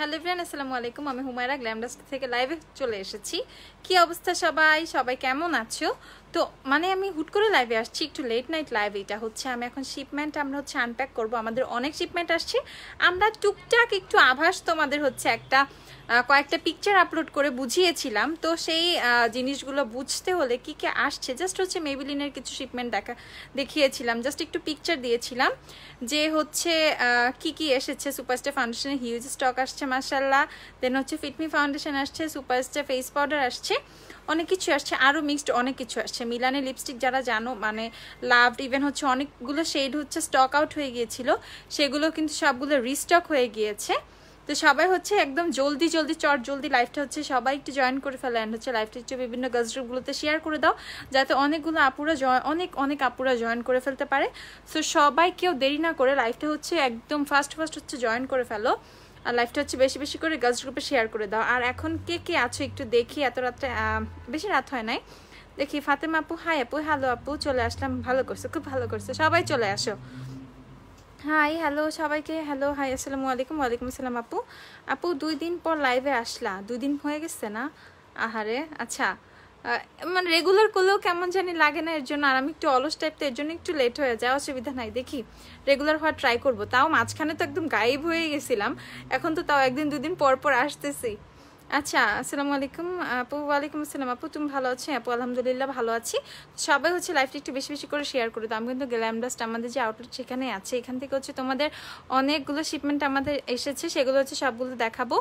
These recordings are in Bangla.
হ্যালো এভরিওয়ান, আসসালামু আলাইকুম। আমি হুমায়রা গ্ল্যামডাস্ট থেকে লাইভে চলে এসেছি। কি অবস্থা সবাই কেমন আছো? তো মানে আমি হুট করে লাইভে আসছি, একটু লেট নাইট লাইভ। এটা হচ্ছে আমি এখন শিপমেন্ট আমরা হচ্ছে আনপ্যাক করব। আমাদের অনেক শিপমেন্ট আসছে। আমরা টুকটাক একটু আভাস তোমাদের হচ্ছে একটা কয়েকটা পিকচার আপলোড করে বুঝিয়েছিলাম। তো সেই জিনিসগুলো বুঝতে হলে কি কি আসছে, জাস্ট হচ্ছে মেবিলিনের কিছু শিপমেন্ট দেখিয়েছিলাম, জাস্ট একটু পিকচার দিয়েছিলাম যে হচ্ছে কি কি এসেছে। সুপারস্টার ফাউন্ডেশনের হিউজ স্টক আসছে মাশাআল্লাহ। দেন হচ্ছে ফিটমি ফাউন্ডেশন আসছে, সুপারস্টার ফেস পাউডার আসছে, অনেক কিছু আসছে, আরও মিক্সড অনেক কিছু আসছে। মিলানের লিপস্টিক যারা জানো মানে লাভড, ইভেন হচ্ছে অনেকগুলো শেড হচ্ছে স্টক আউট হয়ে গিয়েছিল, সেগুলো কিন্তু সবগুলো রিস্টক হয়ে গিয়েছে। তো সবাই হচ্ছে একদম জলদি লাইভটা হচ্ছে সবাই একটু জয়েন করে ফেলে, অ্যান্ড হচ্ছে লাইভটা একটু বিভিন্ন গার্লস গ্রুপগুলোতে শেয়ার করে দাও, যাতে অনেকগুলো আপুরা অনেক আপুরা জয়েন করে ফেলতে পারে। সো সবাই কেউ দেরি না করে লাইভটা হচ্ছে একদম ফার্স্ট হচ্ছে জয়েন করে ফেলো, আর লাইভটা হচ্ছে বেশি করে গার্লস গ্রুপে শেয়ার করে দাও। আর এখন কে আছো একটু দেখি, এত রাত্রে বেশি রাত হয় নাই, দেখি। ফাতেমা আপু, হাই আপু, হ্যালো আপু, চলে আসলাম, ভালো করছো, খুব ভালো করছো, সবাই চলে আসো। হাই হ্যালো সবাইকে, হ্যালো হাই, আসসালামু আলাইকুম। ওয়ালাইকুম আসসালাম আপু। আপু 2 দিন পর লাইভে আসলা, 2 দিন হয়ে গেছে না? আহারে, আচ্ছা। মানে রেগুলার করলেও কেমন জানি লাগে না, এর জন্য। আর আমি একটু অলস টাইপ, তো এর জন্য একটু লেট হয়ে যায়, অসুবিধা নাই। দেখি রেগুলার হওয়ার ট্রাই করবো। তাও মাঝখানে তো একদম গায়েব হয়ে গেছিলাম, এখন তো তাও 1 দিন 2 দিন পর আসতেছি। আচ্ছা, আসসালামু আলাইকুম আপু। ওয়ালাইকুম আসসালাম আপু, তুমি ভালো আছো? আপু আলহামদুলিল্লাহ ভালো আছি। সবাই হচ্ছে লাইভটা একটু বেশি করে শেয়ার করে দাও। আমি কিন্তু গ্ল্যামডাস্ট আমাদের যে আউটলেট সেখানে আছে, এখান থেকে হচ্ছে তোমাদের অনেকগুলো শিপমেন্ট আমাদের এসেছে, সেগুলো হচ্ছে সবগুলো দেখাবো।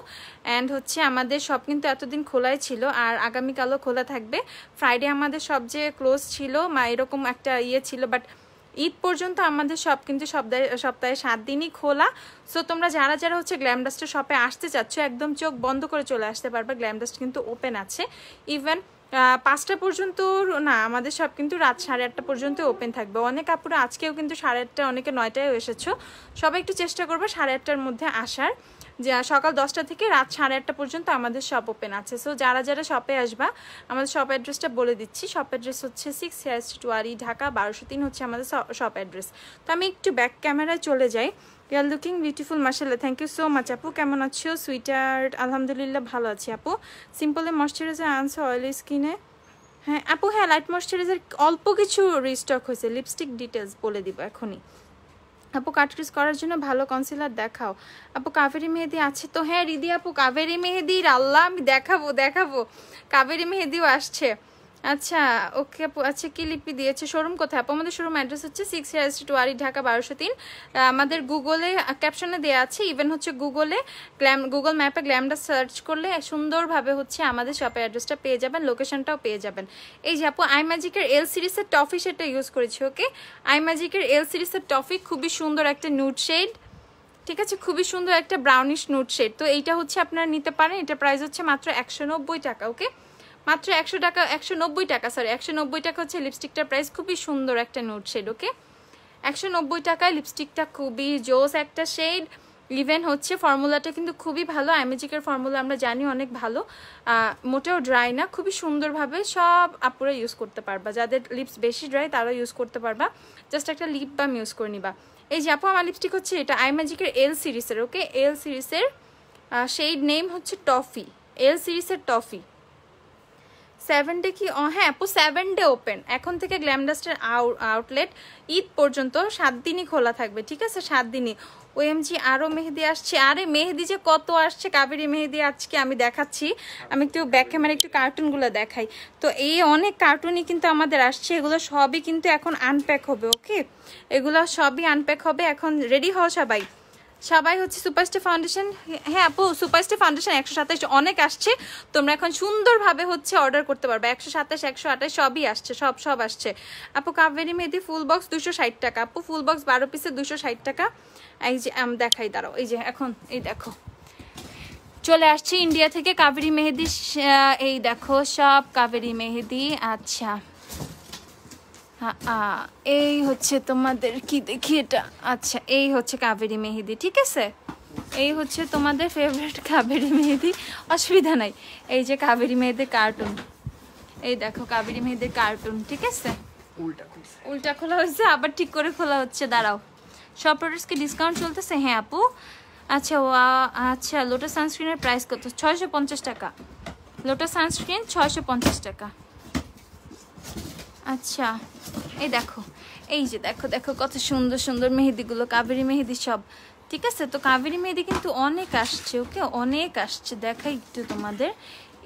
অ্যান্ড হচ্ছে আমাদের সব কিন্তু এতদিন খোলাই ছিল, আর আগামীকালও খোলা থাকবে। ফ্রাইডে আমাদের সব যে ক্লোজ ছিল, এরকম একটা ছিল, বাট ঈদ পর্যন্ত আমাদের সব কিন্তু সপ্তাহে 7 দিনই খোলা। সো তোমরা যারা হচ্ছে গ্ল্যামডাস্টের শপে আসতে চাচ্ছ, একদম চোখ বন্ধ করে চলে আসতে পারবে। গ্ল্যামডাস্ট কিন্তু ওপেন আছে, ইভেন 5টা পর্যন্ত না, আমাদের সব কিন্তু রাত 8:30 পর্যন্ত ওপেন থাকবে। অনেক আপুরা আজকেও কিন্তু 8:30, অনেকে 9টায়ও এসেছো। সবাই একটু চেষ্টা করবে 8:30টার মধ্যে আসার, যে সকাল 10টা থেকে রাত 8:30 পর্যন্ত আমাদের শপ ওপেন আছে। সো যারা শপে আসবা, আমাদের শপ অ্যাড্রেসটা বলে দিচ্ছি। শপ অ্যাড্রেস হচ্ছে 6 হেয়ার স্ট্রিট ওয়ারি, ঢাকা 1203 হচ্ছে আমাদের শপ অ্যাড্রেস। তো আমি একটু ব্যাক ক্যামেরায় চলে যাই। ইউ আর লুকিং বিউটিফুল মাশাআল্লাহ, থ্যাংক ইউ সো মাচ আপু। কেমন আছো সুইটার্ট? আলহামদুলিল্লাহ ভালো আছি আপু। সিম্পলে ময়শ্চারাইজার আনছো অয়েলি স্কিনে? হ্যাঁ আপু, হ্যাঁ লাইট ময়শ্চারাইজার অল্প কিছু রিস্টক হয়েছে। লিপস্টিক ডিটেলস বলে দিব এখনই। আপু কাটক্রিজ করার জন্য ভালো কনসিলার দেখাও। আপু কাবেরি মেহেদি আছে তো? হ্যাঁ রিদি আপু, কাবেরি মেহেদির আল্লাহ আমি দেখাবো। কাবেরি মেহেদিও আসছে। আচ্ছা ওকে আপু। আচ্ছা কি লিপি দিয়েছে? শোরুম কোথায় আপু? আমাদের শোরুম অ্যাড্রেস হচ্ছে 6 হেয়ার স্ট্রিট ওয়ারি, ঢাকা 1203। আমাদের গুগলে ক্যাপশনে দেওয়া আছে, ইভেন হচ্ছে গুগল ম্যাপে গ্ল্যামডা সার্চ করলে সুন্দরভাবে হচ্ছে আমাদের শপের অ্যাড্রেসটা পেয়ে যাবেন, লোকেশনটাও পেয়ে যাবেন। এই যে আপু আই ম্যাজিকের এল সিরিজের টফি সেটা ইউজ করেছি। ওকে, আই ম্যাজিকের এল সিরিজের টফি, খুবই সুন্দর একটা নুড শেড, ঠিক আছে, খুবই সুন্দর একটা ব্রাউনিশ নুড শেড। তো এইটা হচ্ছে আপনারা নিতে পারেন, এটা প্রাইস হচ্ছে মাত্র 190 টাকা। ওকে, মাত্র 190 টাকা, সরি 190 টাকা হচ্ছে লিপস্টিকটার প্রাইস। খুবই সুন্দর একটা নুড শেড। ওকে, 190 টাকায় লিপস্টিকটা, খুবই জোস একটা শেড। ইভেন হচ্ছে ফর্মুলাটা কিন্তু খুবই ভালো, আইম্যাজিকের ফর্মুলা আমরা জানি অনেক ভালো, মোটেও ড্রাই না, খুবই সুন্দরভাবে সব আপুরা ইউজ করতে পারবা। যাদের লিপস বেশি ড্রাই তারা ইউজ করতে পারবা, জাস্ট একটা লিপ বাম ইউজ করে নিবা। এই যে আপু আমার লিপস্টিক হচ্ছে এটা আইম্যাজিকের এল সিরিজের। ওকে, এল সিরিজের শেড নেম হচ্ছে টফি, এল সিরিজের টফি। 7 ডে কি? হ্যাঁ আপু 7 ডে ওপেন এখন থেকে। গ্ল্যামডাস্টের আউটলেট ঈদ পর্যন্ত 7 দিনই খোলা থাকবে, ঠিক আছে, 7 দিনই। ওএমজি আরও মেহেদি আসছে। আরে মেহেদি যে কত আসছে, কাবেরি মেহেদি আজকে আমি দেখাচ্ছি। আমি একটু ব্যাক ক্যামেরা একটু কার্টুনগুলো দেখাই। তো এই অনেক কার্টুনই কিন্তু আমাদের আসছে, এগুলো সবই কিন্তু এখন আনপ্যাক হবে। ওকে, এগুলো সবই আনপ্যাক হবে। এখন রেডি হও সবাই হচ্ছে সুপারস্টার ফাউন্ডেশন। হ্যাঁ আপু সুপারস্টার ফাউন্ডেশন 127 অনেক আসছে, তোমরা এখন সুন্দরভাবে হচ্ছে অর্ডার করতে পারবে। 127, 128 সবই আসছে, সব আসছে। আপু কাবেরি মেহেদি ফুল বক্স 260 টাকা। আপু ফুল বক্স 12 পিসে 260 টাকা। এই যে দেখাই, দাঁড়াও, এই যে এখন এই দেখো চলে আসছে ইন্ডিয়া থেকে কাবেরি মেহেদি। এই দেখো সব কাবেরি মেহেদি। আচ্ছা এই হচ্ছে তোমাদের কি দেখি এটা। আচ্ছা এই হচ্ছে কাবেরি মেহেদি, ঠিক আছে, এই হচ্ছে তোমাদের ফেভারিট কাবেরি মেহেদি, অসুবিধা নাই। এই যে কাবেরি মেহেদির কার্টুন, এই দেখো কাবেরি মেহেদির কার্টুন, ঠিক আছে। উল্টা খোলা হয়েছে, আবার ঠিক করে খোলা হচ্ছে, দাঁড়াও। সব প্রোডাক্টস কি ডিসকাউন্ট চলতেছে? হ্যাঁ আপু আচ্ছা আচ্ছা, লোটাস সানস্ক্রিনের প্রাইস কত? 650 টাকা। লোটাস সানস্ক্রিন 650 টাকা। আচ্ছা এই দেখো, এই যে দেখো দেখো কত সুন্দর সুন্দর মেহেদিগুলো, কাবেরি মেহেদি সব। ঠিক আছে, তো কাবেরি মেহেদি কিন্তু অনেক আসছে, ওকে অনেক আসছে। দেখাই একটু তোমাদের,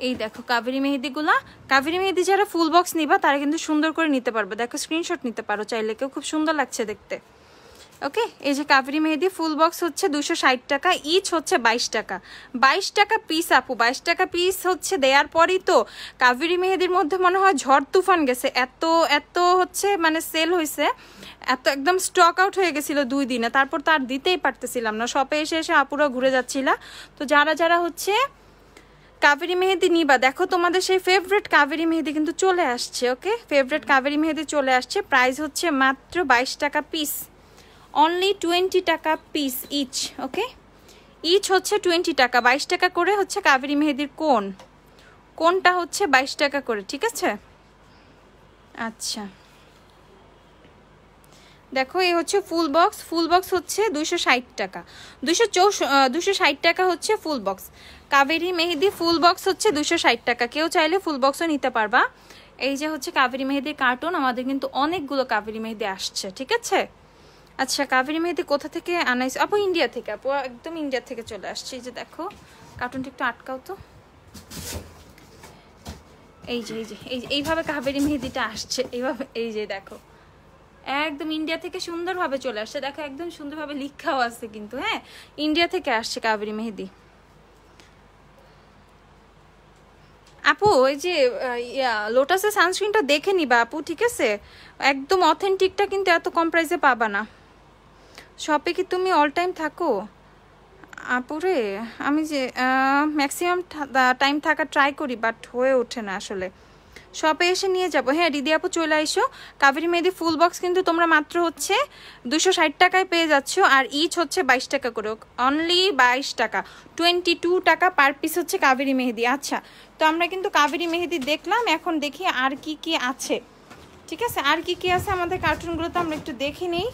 এই দেখো কাবেরি মেহেদিগুলা। কাবেরি মেহেদি যারা ফুল বক্স নিবা তারা কিন্তু সুন্দর করে নিতে পারবে। দেখো স্ক্রিনশট নিতে পারো চাইলে, কেউ খুব সুন্দর লাগছে দেখতে। ওকে, এই যে কাবেরি মেহেদি ফুল বক্স হচ্ছে 260 টাকা, ইচ হচ্ছে 22 টাকা। 22 টাকা পিস আপু, 22 টাকা পিস হচ্ছে দেওয়ার পরই তো কাবেরি মেহেদির মধ্যে মনে হয় ঝড় তুফান গেছে। এত এত হচ্ছে মানে সেল হয়েছে, এত একদম স্টক আউট হয়ে গেছিল 2 দিনে। তারপর তো আর দিতেই পারতেছিলাম না, শপে এসে এসে আপুরা ঘুরে যাচ্ছিলা। তো যারা যারা হচ্ছে কাবেরি মেহেদি নিবা, দেখো তোমাদের সেই ফেভারিট কাবেরি মেহেদি কিন্তু চলে আসছে। ওকে, ফেভারিট কাবেরি মেহেদি চলে আসছে। প্রাইস হচ্ছে মাত্র 22 টাকা পিস, অনলি 20 টাকা পিস ইচ। ওকে, ইচ হচ্ছে 20 টাকা, 22 টাকা করে হচ্ছে কাবেরি মেহেদির কোনটা হচ্ছে 22 টাকা করে। ঠিক আছে, আচ্ছা দেখো এই হচ্ছে ফুল বক্স। ফুল বক্স হচ্ছে 260 টাকা, 260 টাকা হচ্ছে ফুল বক্স। কাবেরি মেহেদি ফুল বক্স হচ্ছে 260 টাকা। কেউ চাইলে ফুল বক্সও নিতে পারবা। এই যে হচ্ছে কাবেরি মেহেদির কার্টুন, আমাদের কিন্তু অনেকগুলো কাবেরি মেহেদি আসছে। ঠিক আছে, আচ্ছা কাবেরি মেহেদি কোথা থেকে আনাইছে আপু? ইন্ডিয়া থেকে আপু, একদম ইন্ডিয়া থেকে চলে আসছে। এই যে দেখো কার্টুনটা একটু আটকাও তো, এই যে এইভাবে কাবেরি মেহেদিটা আসছে এইভাবে। এই যে দেখো একদম ইন্ডিয়া থেকে সুন্দরভাবে চলে আসছে। দেখো একদম সুন্দরভাবে লেখাও আছে কিন্তু, হ্যাঁ ইন্ডিয়া থেকে আসছে কাবেরি মেহেদি। আপু ওই যে লোটাসের সানস্ক্রিনটা দেখে নিবা আপু, ঠিক আছে? একদম অথেন্টিকটা কিন্তু এত কম প্রাইসে পাবা না। শপে কি তুমি অল টাইম থাকো? আপুরে আমি যে ম্যাক্সিমাম টাইম থাকা ট্রাই করি, বাট হয়ে ওঠে না আসলে। শপে এসে নিয়ে যাবো। হ্যাঁ দিদি আপু চলে আইসো। কাবেরি মেহেদি ফুল বক্স কিন্তু তোমরা মাত্র হচ্ছে 260 টাকায় পেয়ে যাচ্ছ, আর ইচ হচ্ছে 22 টাকা করে, অনলি 22 টাকা, 22 টাকা পার পিস হচ্ছে কাবেরি মেহেদি। আচ্ছা, তো আমরা কিন্তু কাবেরি মেহেদি দেখলাম, এখন দেখি আর কি কি আছে। ঠিক আছে, আর কি কি আছে আমাদের কার্টুনগুলোতে আমরা একটু দেখে নিই।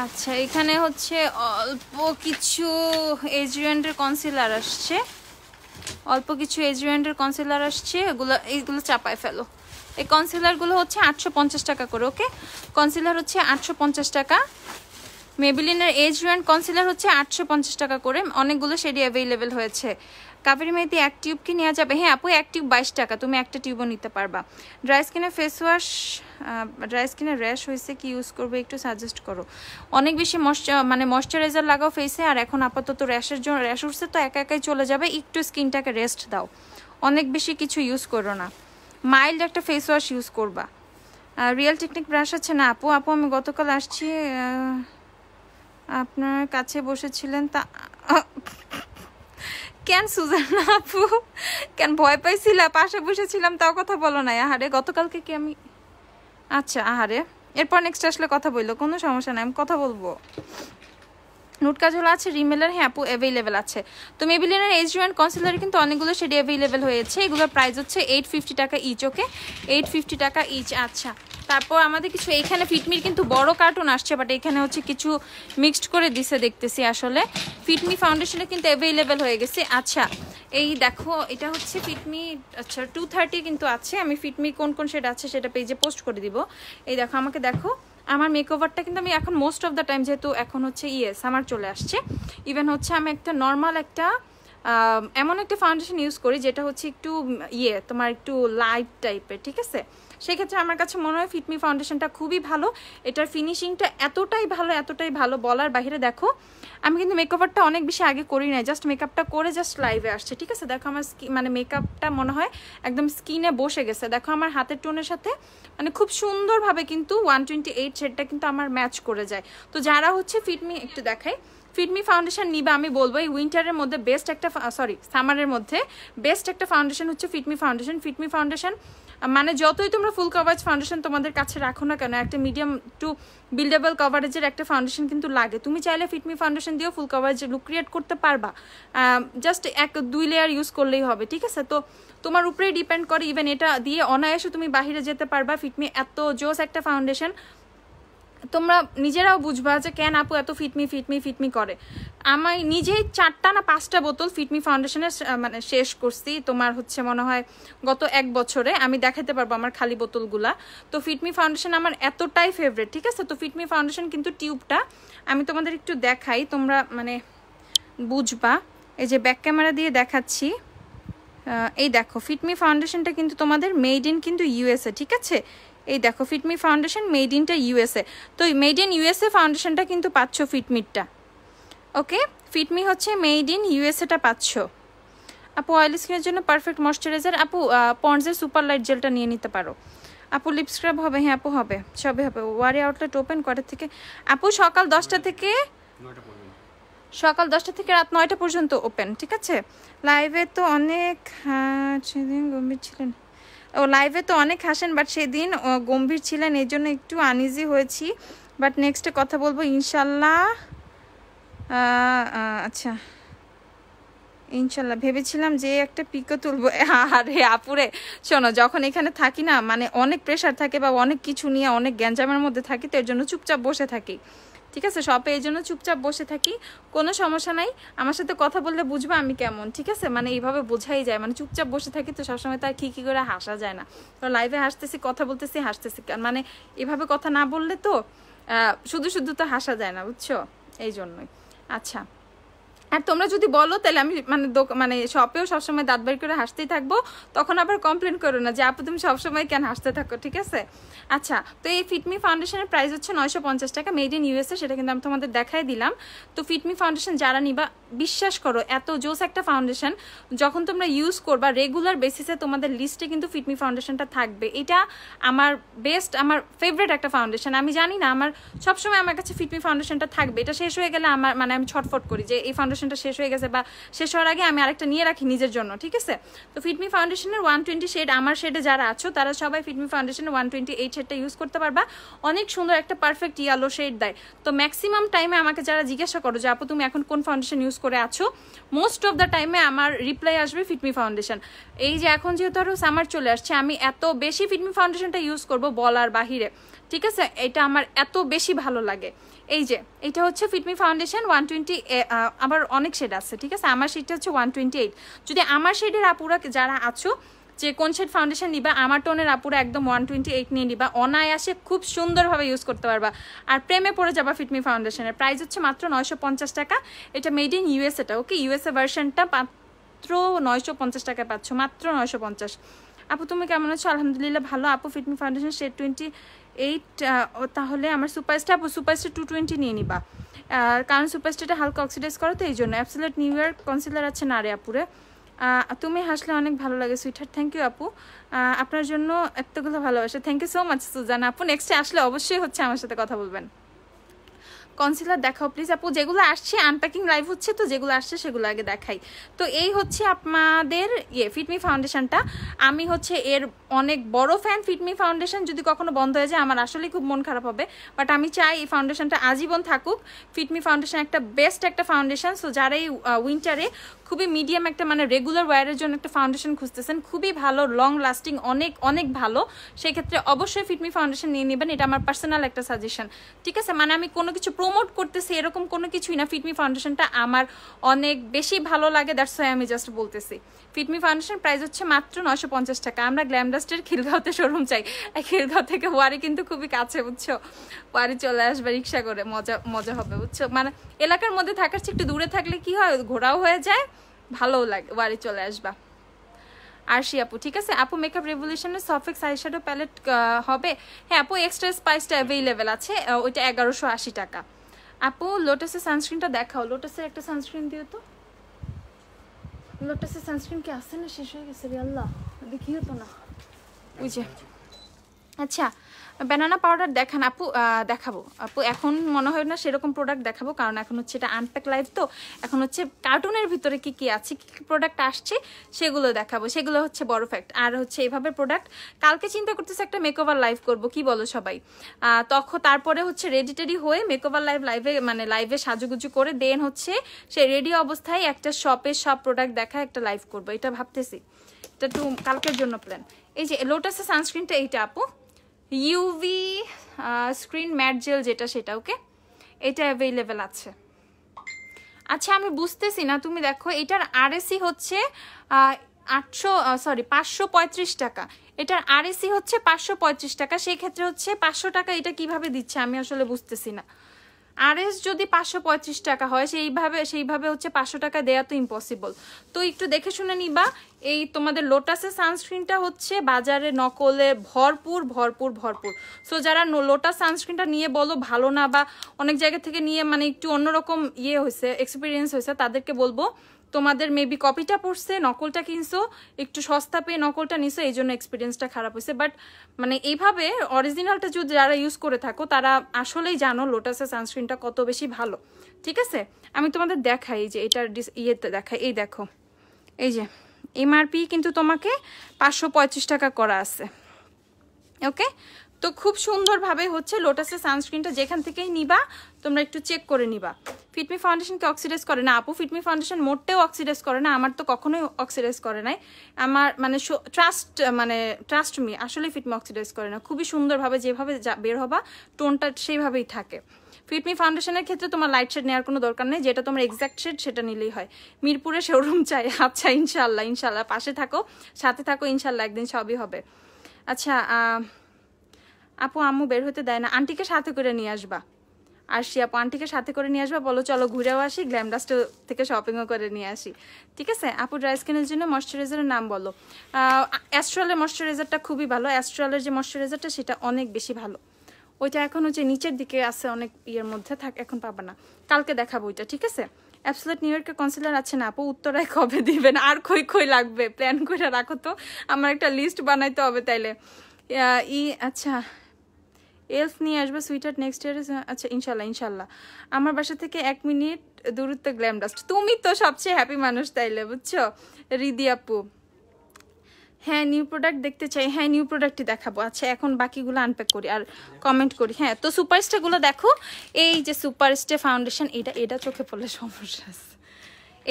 আচ্ছা এখানে হচ্ছে অল্প কিছু এজরিয়ান্ডের কনসিলার আসছে, অল্প কিছু এজরিয়ান্ডের কনসিলার আসছে। এইগুলো চাপায় ফেলো। এই কনসিলারগুলো হচ্ছে 850 টাকা করে। ওকে, কনসিলার হচ্ছে 850 টাকা। মেবিলিনের এজরিয়ান্ড কনসিলার হচ্ছে 850 টাকা করে। অনেকগুলো শেডই অ্যাভেলেবেল হয়েছে। কাবেরি মেহেদি এক টিউব কি নেওয়া যাবে? হ্যাঁ আপু এক টিউব 22 টাকা, তুমি একটা টিউবও নিতে পারবা। ড্রাই স্কিনে ফেস ওয়াশ, ড্রাই স্কিনে র্যাশ হয়েছে কি ইউজ করবে একটু সাজেস্ট করো। অনেক বেশি ময়শ্চারাইজার লাগাও ফেসে, আর এখন আপাতত র্যাশের জন্য র্যাশ উঠছে তো একা একাই চলে যাবে, একটু স্কিনটাকে রেস্ট দাও, অনেক বেশি কিছু ইউজ করো না, মাইল্ড একটা ফেস ওয়াশ ইউজ করবা। রিয়েল টেকনিক ব্রাশ আছে না আপু? আপু আমি গতকাল আসছি, আপনার কাছে বসেছিলেন তা কেন সুজানা আপু, কেন ভয় পাইছিলা? পাশে বসেছিলাম তাও কথা বলো না। আহারে গতকালকে কি আমি, আচ্ছা আহারে এরপর নেক্সট আসলে কথা বললো, কোনো সমস্যা নাই, আমি কথা বলবো। নুট কাজল আছে রিমেলের? হ্যাঁ আপু অ্যাভেলেবেল আছে। তো মেবিলিনের এজরিয়ান্ড কনসিলার কিন্তু অনেকগুলো শেডে অ্যাভেলেবেল হয়েছে। এগুলোর প্রাইস হচ্ছে 850 টাকা ইচ। ওকে, 850 টাকা ইচ। আচ্ছা তারপর আমাদের কিছু এইখানে ফিটমির কিন্তু বড় কার্টুন আসছে, বাট এখানে হচ্ছে কিছু মিক্সড করে দিছে দেখতেছি। আসলে ফিটমি ফাউন্ডেশনে কিন্তু অ্যাভেলেবেল হয়ে গেছে। আচ্ছা এই দেখো এটা হচ্ছে ফিটমি, আচ্ছা 230 কিন্তু আছে। আমি ফিটমি কোন কোন শেড আছে সেটা পেজে পোস্ট করে দিব। এই দেখো আমাকে দেখো, আমার মেকওভারটা কিন্তু আমি এখন মোস্ট অফ দ্য টাইম, যেহেতু এখন হচ্ছে সামার চলে আসছে, ইভেন হচ্ছে আমি একটা নর্মাল একটা এমন একটা ফাউন্ডেশন ইউজ করি যেটা হচ্ছে একটু তোমার একটু লাইট টাইপের। ঠিক আছে, সেক্ষেত্রে আমার কাছে মনে হয় ফিটমি ফাউন্ডেশনটা খুবই ভালো। এটার ফিনিশিংটা এতটাই ভালো বলার বাইরে। দেখো আমি কিন্তু মেকওভারটা অনেক বেশি আগে করি নাই, জাস্ট মেকআপটা করে জাস্ট লাইভে আসছে। ঠিক আছে, দেখো আমার মানে মেকআপটা মনে হয় একদম স্কিনে বসে গেছে। দেখো আমার হাতের টোনের সাথে মানে খুব সুন্দরভাবে কিন্তু 128 শেডটা কিন্তু আমার ম্যাচ করে যায়। তো যারা হচ্ছে ফিটমি, একটু দেখাই, ফিটমি ফাউন্ডেশন নিবা আমি বলবো এই উইন্টারের মধ্যে বেস্ট একটা সামারের মধ্যে বেস্ট একটা ফাউন্ডেশন হচ্ছে ফিটমি ফাউন্ডেশন। ফিটমি ফাউন্ডেশন মানে যতই তোমরা ফুল কভারেজ ফাউন্ডেশন তোমাদের কাছে রাখো না কেন, একটা মিডিয়াম টু বিল্ডেবল কভারেজের একটা ফাউন্ডেশন কিন্তু লাগে। তুমি চাইলে ফিটমি ফাউন্ডেশন দিয়েও ফুল কভারেজ লুক ক্রিয়েট করতে পারবা, জাস্ট 1-2 লেয়ার ইউজ করলেই হবে, ঠিক আছে? তো তোমার উপরেই ডিপেন্ড করে। ইভেন এটা দিয়ে অনায়াসে তুমি বাহিরে যেতে পারবা। ফিটমি এত জোস একটা ফাউন্ডেশন, তোমরা নিজেরাও বুঝবা যে কেন আপু এত ফিটমি করে। আমি নিজেই 4টা না 5টা বোতল ফিটমি ফাউন্ডেশনের মানে শেষ করছি তোমার হচ্ছে মনে হয় গত 1 বছরে। আমি দেখাতে পারবো আমার খালি বোতলগুলা। তো ফিটমি ফাউন্ডেশন আমার এতটাই ফেভারিট, ঠিক আছে? তো ফিটমি ফাউন্ডেশন কিন্তু টিউবটা আমি তোমাদের একটু দেখাই, তোমরা মানে বুঝবা। এই যে ব্যাক ক্যামেরা দিয়ে দেখাচ্ছি, এই দেখো ফিটমি ফাউন্ডেশনটা কিন্তু তোমাদের মেড ইন কিন্তু ইউএসএ, ঠিক আছে? এই দেখো ফিটমি ফাউন্ডেশন মেড ইনটা ইউএসএ। তো মেড ইন ইউএসএ ফাউন্ডেশনটা কিন্তু পাচ্ছ ফিটমিটা, ওকে? ফিটমি হচ্ছে মেড ইন ইউএসএটা পাচ্ছ। আপু অয়েলি স্কিনের জন্য পারফেক্ট ময়শ্চারাইজার আপু পন্ডসের সুপার লাইট জেলটা নিয়ে নিতে পারো। আপু লিপ স্ক্রাব হবে? হ্যাঁ আপু হবে, সবে হবে। ওয়ারি আউটলেট ওপেন কটা থেকে? আপু সকাল 10টা থেকে রাত 9টা পর্যন্ত ওপেন, ঠিক আছে? লাইভে তো অনেক সেদিন গম্ভীর ছিলেন, ও লাইভে তো অনেক হাসেন, বাট সেদিন গম্ভীর ছিলেন, এই জন্য একটু আনইজি হয়েছি, বাট নেক্সটে কথা বলবো ইনশাল্লাহ। আচ্ছা ইনশাল্লাহ ভেবেছিলাম যে একটা পিকও তুলবো। আরে আপুরে শোনো, যখন এখানে থাকি না মানে অনেক প্রেশার থাকে বা অনেক কিছু নিয়ে অনেক গ্যাঞ্জামের মধ্যে থাকি, তো এর জন্য চুপচাপ বসে থাকি, ঠিক আছে? শপে এই জন্য চুপচাপ বসে থাকি, কোনো সমস্যা নাই। আমার সাথে কথা বললে বুঝবা আমি কেমন, ঠিক আছে? মানে এইভাবে বোঝাই যায়, মানে চুপচাপ বসে থাকি তো সবসময় তার কি করে হাসা যায় না। তো লাইভে হাসতেছি, কথা বলতেছি, হাসতেছি, মানে এভাবে কথা না বললে তো শুধু তো হাসা যায় না, বুঝছো? এই জন্যই। আচ্ছা, আর তোমরা যদি বলো তাহলে আমি মানে শপেও সবসময় দাঁত বের করে হাসতেই থাকবো, তখন আবার কমপ্লেন করো না যে আপু তুমি সবসময় কেন হাসতে থাকো, ঠিক আছে? আচ্ছা, তো এই ফিটমি ফাউন্ডেশনের প্রাইস হচ্ছে 950 টাকা, মেড ইন ইউএসএ, সেটা কিন্তু আমি তোমাদের দেখাই দিলাম। তো ফিটমি ফাউন্ডেশন যারা নিবা, বিশ্বাস করো এত জোস একটা ফাউন্ডেশন, যখন তোমরা ইউজ করবা রেগুলার বেসিসে তোমাদের লিস্টে কিন্তু ফিটমি ফাউন্ডেশনটা থাকবে। এটা আমার বেস্ট, আমার ফেভারিট একটা ফাউন্ডেশন। আমি জানি না, আমার সবসময় আমার কাছে ফিটমি ফাউন্ডেশনটা থাকবে। এটা শেষ হয়ে গেলে আমার মানে আমি ছটফট করি যে এই ফাউন্ডেশনটা শেষ হয়ে গেছে, বা শেষ হওয়ার আগে আমি আরেকটা নিয়ে রাখি নিজের জন্য, ঠিক আছে? তো ফিটমি ফাউন্ডেশনের 120 শেড, আমার শেডে যারা আছো তারা সবাই ফিটমি ফাউন্ডেশনের 128 শেডটা ইউজ করতে পারবা। অনেক সুন্দর একটা পারফেক্ট ইয়েলো শেড দেয়। তো ম্যাক্সিমাম টাইমে আমাকে যারা জিজ্ঞাসা করো যে আপু তুমি এখন কোন ফাউন্ডেশন ইউজ করে আছো, মোস্ট অফ দ্য টাইমে আমার রিপ্লাই আসবে ফিটমি ফাউন্ডেশন। এই যে এখন যেহেতু আরো সামার চলে আসছে, আমি এত বেশি ফিটমি ফাউন্ডেশনটা ইউজ করবো বলার বাহিরে, ঠিক আছে? এটা আমার এত বেশি ভালো লাগে। এই যে এটা হচ্ছে ফিটমি ফাউন্ডেশন 120, আবার অনেক শেড আছে, ঠিক আছে? আমার শেডটা হচ্ছে 128। যদি আমার শেডের আপুরা যারা আছো যে কোন শেড ফাউন্ডেশন নিবা, আমার টোনের আপুরা একদম 128 নিয়ে নিবা, অনায়াসে খুব সুন্দরভাবে ইউজ করতে পারবা, আর প্রেমে পড়ে যাবা ফিটমি ফাউন্ডেশনের। প্রাইস হচ্ছে মাত্র 950 টাকা। এটা মেড ইন ইউএসএটা, ওকে? ইউএসএ ভার্সনটা মাত্র 950 টাকায় পাচ্ছ, মাত্র 950। আপু তুমি কেমন আছো? আলহামদুলিল্লাহ ভালো। আপু ফিটমি ফাউন্ডেশন শেড 28, তাহলে আমার সুপারস্টার, আপু সুপারস্টার 220 নিয়ে নিবা, কারণ সুপারস্টারটা হালকা অক্সিডাইজ করো, তো এই জন্য। অ্যাবসলিউট নিউ ইয়ার কনসিলার আছে না রে আপুরে? তুমি হাসলে অনেক ভালো লাগে সুইটহার্ট, থ্যাংক ইউ আপু, আপনার জন্য এতগুলো ভালোবাসা, thank you so much Suzana আপু। নেক্সটে আসলে অবশ্যই হচ্ছে আমার সাথে কথা বলবেন। কনসিলার দেখাও প্লিজ আপু, যেগুলো আসছে আনপ্যাকিং লাইভ হচ্ছে, তো যেগুলো আসছে সেগুলো আগে দেখাই। তো এই হচ্ছে আপনাদের ফিটমি ফাউন্ডেশনটা। আমি হচ্ছে এর অনেক বড় ফ্যান। ফিটমি ফাউন্ডেশন যদি কখনো বন্ধ হয়ে যায় আমার আসলেই খুব মন খারাপ হবে, বাট আমি চাই এই ফাউন্ডেশনটা আজীবন থাকুক। ফিটমি ফাউন্ডেশন একটা বেস্ট একটা ফাউন্ডেশন। সো যারা এই উইন্টারে খুবই মিডিয়াম একটা মানে রেগুলার ওয়্যারের জন্য একটা ফাউন্ডেশন খুঁজতেছেন, খুবই ভালো, লং লাস্টিং, অনেক অনেক ভালো, সেই ক্ষেত্রে অবশ্যই ফিটমি ফাউন্ডেশন নিয়ে নেবেন। এটা আমার পার্সোনাল একটা সাজেশন, ঠিক আছে? মানে আমি কোনো কিছু প্রমোট করতেছি এরকম কোনো কিছুই না। ফিটমি ফাউন্ডেশনটা আমার অনেক বেশি ভালো লাগে, দ্যাটস ওয়াই আমি জাস্ট বলতেছি। ফিটমি ফাউন্ডেশন প্রাইস হচ্ছে মাত্র 950 টাকা। আমরা গ্ল্যামডাস্টের খিলগাঁওতে শোরুম চাই। খিলগাঁও থেকে ওয়ারি কিন্তু খুবই কাছে, বুঝছো? ওয়ারি চলে আসবে রিক্সা করে, মজা মজা হবে, বুঝছো? মানে এলাকার মধ্যে থাকার চেয়ে একটু দূরে থাকলে কি হয়, ঘোরাও হয়ে যায়, ভালোও লাগে। ওয়ারি চলে আসবা। আরশি আপু ঠিক আছে। আপু মেকআপ রেভলিউশনের সফেক্স আইশ্যাডো প্যালেট হবে? হ্যাঁ আপু, এক্সট্রা স্পাইসটা অ্যাভেলেবেল আছে, ওইটা 1180 টাকা। আপু লোটাসের সানস্ক্রিনটা দেখাও। লোটাসের একটা সানস্ক্রিন দিও তো। লোটাসের সানস্ক্রিন কি আছে না শেষ হয়ে গেছে রে আল্লাহ, দেখিও তো না। ওই যে আচ্ছা ব্যানানা পাউডার দেখান আপু। দেখাবো আপু, এখন মনে হয় না সেরকম প্রোডাক্ট দেখাবো, কারণ এখন হচ্ছে এটা আনপ্যাক লাইভ, তো এখন হচ্ছে কার্টুনের ভিতরে কি কি আছে, কি কি প্রোডাক্ট আসছে সেগুলো দেখাবো, সেগুলো হচ্ছে বড় ফ্যাক্ট। আর হচ্ছে এইভাবে প্রোডাক্ট কালকে চিন্তা করতেছে একটা মেকওভার লাইভ করবো, কি বলো সবাই? তখন তারপরে হচ্ছে রেডি টেডি হয়ে মেকওভার লাইভে মানে লাইভে সাজুগুজু করে দেন হচ্ছে সেই রেডি অবস্থায় একটা শপের সব প্রোডাক্ট দেখা একটা লাইভ করবো, এটা ভাবতেছি। এটা একটু কালকের জন্য প্ল্যান। এই যে লোটাসের সানস্ক্রিনটা এইটা আপু, ইউভি স্ক্রিন ম্যাট জেল যেটা, সেটা ওকে, এটা অ্যাভেলেবেল আছে। আচ্ছা আমি বুঝতেছি না, তুমি দেখো এটার আরএসি হচ্ছে 535 টাকা, এটার আরএসি হচ্ছে 535 টাকা, সেই ক্ষেত্রে হচ্ছে 500 টাকা এটা কিভাবে দিচ্ছে আমি আসলে বুঝতেছি না। আরএস যদি 535 টাকা হয় সেইভাবে হচ্ছে 500 টাকা দেওয়া তো ইম্পসিবল। তো একটু দেখে শুনে নিবা। এই তোমাদের লোটাসের সানস্ক্রিনটা হচ্ছে বাজারে নকলে ভরপুর ভরপুর ভরপুর। সো যারা লোটাস সানস্ক্রিনটা নিয়ে বলো ভালো না, বা অনেক জায়গা থেকে নিয়ে মানে একটু অন্যরকম হয়েছে, এক্সপিরিয়েন্স হয়েছে, তাদেরকে বলবো তোমাদের মেবি কপিটা পড়ছে, নকলটা কিনছো একটু সস্তা পেয়ে নকলটা নিছো, এই জন্য এক্সপিরিয়েন্সটা খারাপ হয়েছে। বাট মানে এইভাবে অরিজিনালটা যদি যারা ইউজ করে থাকো তারা আসলেই জানো লোটাসের সানস্ক্রিনটা কত বেশি ভালো। ঠিক আছে, আমি তোমাদের দেখাই যে এটার ইয়েতে দেখাই, এই দেখো এই যে এমআরপি কিন্তু তোমাকে 535 টাকা করা আছে। ওকে, তো খুব সুন্দরভাবে হচ্ছে লোটাসের সানস্ক্রিনটা যেখান থেকেই নিবা তোমরা একটু চেক করে নিবা। ফিটমি ফাউন্ডেশনকে অক্সিডাইজ করে না আপু, ফিটমি ফাউন্ডেশন মোটেও অক্সিডাইজ করে না, আমার তো কখনোই অক্সিডাইজ করে নাই। আমার মানে ট্রাস্ট মি, আসলে ফিটমি অক্সিডাইজ করে না, খুবই সুন্দরভাবে যেভাবে বের হবা টোনটা সেইভাবেই থাকে। ফিটমি ফাউন্ডেশনের ক্ষেত্রে তোমার লাইট শেড নেওয়ার কোনো দরকার নেই, যেটা তোমার এক্সাক্ট শেড সেটা নিলেই হয়। মিরপুরে শোরুম চাই। আচ্ছা ইনশাল্লাহ পাশে থাকো, সাথে থাকো, ইনশাল্লাহ একদিন সবই হবে। আচ্ছা আপু আম্মু বের হতে দেয় না, আন্টিকে সাথে করে নিয়ে আসবা। আসি আপু, আন্টিকে সাথে করে নিয়ে আসবা, বলো চলো ঘুরেও আসি, গ্ল্যামডাস্ট থেকে শপিংও করে নিয়ে আসি। ঠিক আছে আপু, ড্রাই স্কিনের জন্য ময়শ্চারাইজারের নাম বলো। অ্যাস্ট্রালের ময়শ্চারাইজারটা খুবই ভালো, অ্যাস্ট্রালের যে ময়শ্চারাইজারটা সেটা অনেক বেশি ভালো। ওইটা এখন হচ্ছে নিচের দিকে আছে অনেক ইয়ের মধ্যে, থাক এখন পাবা না, কালকে দেখাবো ওইটা। ঠিক আছে, অ্যাবসোলিউট নিউ ইয়র্কের কনসিলার আছে না আপু, উত্তরায় কবে দিবেন? আর কই লাগবে প্ল্যান করে রাখো তো, আমার একটা লিস্ট বানাইতে হবে তাইলে। আচ্ছা এলফ নিয়ে আসবে সুইটার নেক্সট ইয়ারে। আচ্ছা ইনশাল্লাহ। আমার বাসা থেকে 1 মিনিট দূরত্ব গ্ল্যামডাস্ট। তুমি তো সবচেয়ে হ্যাপি মানুষ তাইলে, বুঝছো রিদি আপু। হ্যাঁ নিউ প্রোডাক্ট দেখতে চাই, হ্যাঁ নিউ প্রোডাক্টই দেখাবো। আচ্ছা এখন বাকিগুলো আনপ্যাক করি আর কমেন্ট করি। হ্যাঁ তো সুপারস্টেগুলো দেখো, এই যে সুপারস্টে ফাউন্ডেশন, এটা চোখে পড়লে সমস্যা আছে।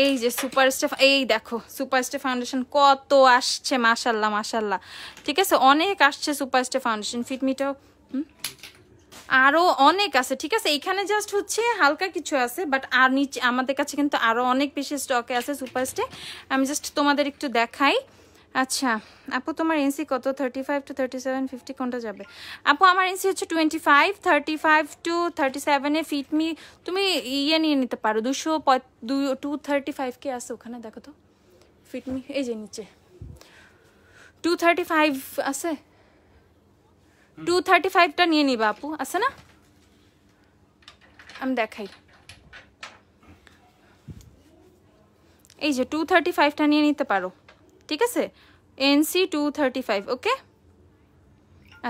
এই যে সুপারস্টে, এই দেখো সুপারস্টে ফাউন্ডেশন কত আসছে, মাশাল্লাহ। ঠিক আছে, অনেক আসছে সুপারস্টে ফাউন্ডেশন। ফিটমিটাও আরো অনেক আছে। ঠিক আছে, এইখানে জাস্ট হচ্ছে হালকা কিছু আছে, বাট আর নিচে আমাদের কাছে কিন্তু আরো অনেক বেশি স্টকে আছে সুপারস্টে। আমি জাস্ট তোমাদের একটু দেখাই। আচ্ছা আপু তোমার এনসি কত? 35 to 37, 50 কোনটা যাবে? আপু আমার এনসি হচ্ছে 25, 35 to 37 এ ফিটমি তুমি নিয়ে নিতে পারো। 235 কে আছে ওখানে, দেখো তো ফিটমি, এই যে নিচে 235 আছে, 235টা নিয়ে নিবা আপু, আছে না? আমি দেখাই, এই যে 235টা নিয়ে নিতে পারো। ঠিক আছে, এনসি 235। ওকে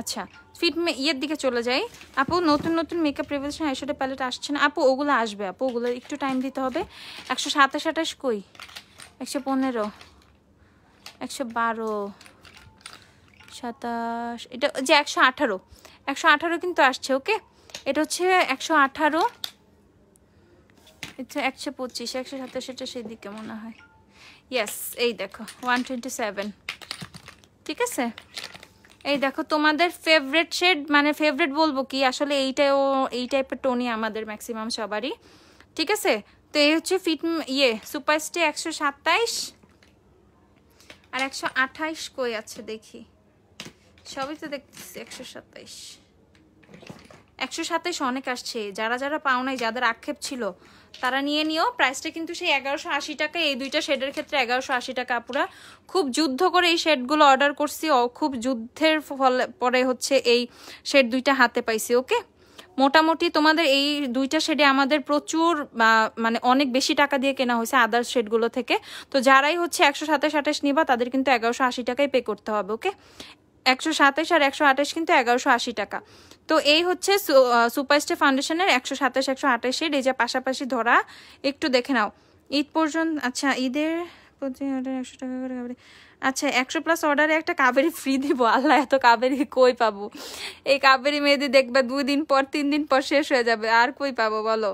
আচ্ছা ফিট ইয়ের দিকে চলে যাই আপু। নতুন মেকআপ রিভিউশন আইশ্যাডো প্যালেট আসছে না আপু, ওগুলো আসবে আপু, ওগুলো একটু টাইম দিতে হবে। 127 কই, 115, 112, 27, এটা যে 118 কিন্তু আসছে। ওকে এটা হচ্ছে 118, এটা 125, 127 এটা সেই দিকে মনে হয়। ইয়েস এই দেখো 127। ঠিক আছে, এই দেখো তোমাদের ফেভারিট শেড, মানে ফেভারিট বলবো কি আসলে এই টাইপের টোনই আমাদের ম্যাক্সিমাম সবারই। ঠিক আছে, তো এই হচ্ছে সুপারস্টে 127 আর 128 কই আছে দেখি, সবই তো দেখতেছি 127 অনেক আসছে। যারা পাও নাই, যাদের আক্ষেপ ছিল তারা নিয়ে নিও। প্রাইসটা কিন্তু সেই 1180 টাকা, এই দুইটা শেডের ক্ষেত্রে 1180 টাকা। আপুরা খুব যুদ্ধ করে এই শেডগুলো অর্ডার করছি, খুব যুদ্ধের পরে হচ্ছে এই শেড দুইটা হাতে পাইছি। ওকে মোটামুটি তোমাদের এই দুইটা শেডে আমাদের প্রচুর মানে অনেক বেশি টাকা দিয়ে কেনা হয়েছে আদার শেডগুলো থেকে। তো যারাই হচ্ছে 127 নিবা তাদের কিন্তু 1180 টাকায় পে করতে হবে। ওকে 127 আর 128 কিন্তু 1180 টাকা। তো এই হচ্ছে সুপারস্টে ফাউন্ডেশনের 127 128 এর, এই যে পাশাপাশি ধরা, একটু দেখে নাও ঈদ পর্যন্ত। আচ্ছা ঈদের প্রতি অর্ডার 100 টাকা করে কাবেরি। আচ্ছা 100+ অর্ডারে একটা কাবেরি ফ্রি দিব। আল্লাহ, এত কাবেরি কই পাবো? এই কাবেরি মেহেদি দেখবে 2 দিন পর 3 দিন পর শেষ হয়ে যাবে, আর কই পাবো বলো?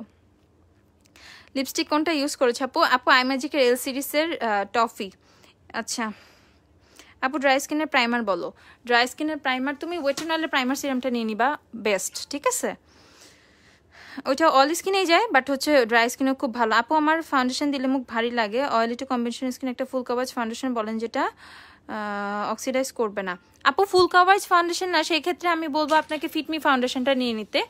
লিপস্টিক কোনটা ইউজ করেছো আপু? আপু আইম্যাজিকের এল সিরিজের টফি। আচ্ছা আপু ড্রাই স্কিনের প্রাইমার বলো। ড্রাই স্কিনের প্রাইমার তুমি ওয়েট এন্ড অয়েলের প্রাইমার সিরামটা নিয়ে নিবা, বেস্ট, ঠিক আছে? ওইটা অল স্কিনেই যায়, বাট হচ্ছে ড্রাই স্কিনেও খুব ভালো। আপু আমার ফাউন্ডেশন দিলে মুখ ভারী লাগে, অয়েলি টু কম্বিনেশন স্কিন একটা ফুল কভারেজ ফাউন্ডেশন বলেন যেটা অক্সিডাইজ করবে না। আপু ফুল কভারেজ ফাউন্ডেশন না, সেই ক্ষেত্রে আমি বলবো আপনাকে ফিটমি ফাউন্ডেশনটা নিয়ে নিতে,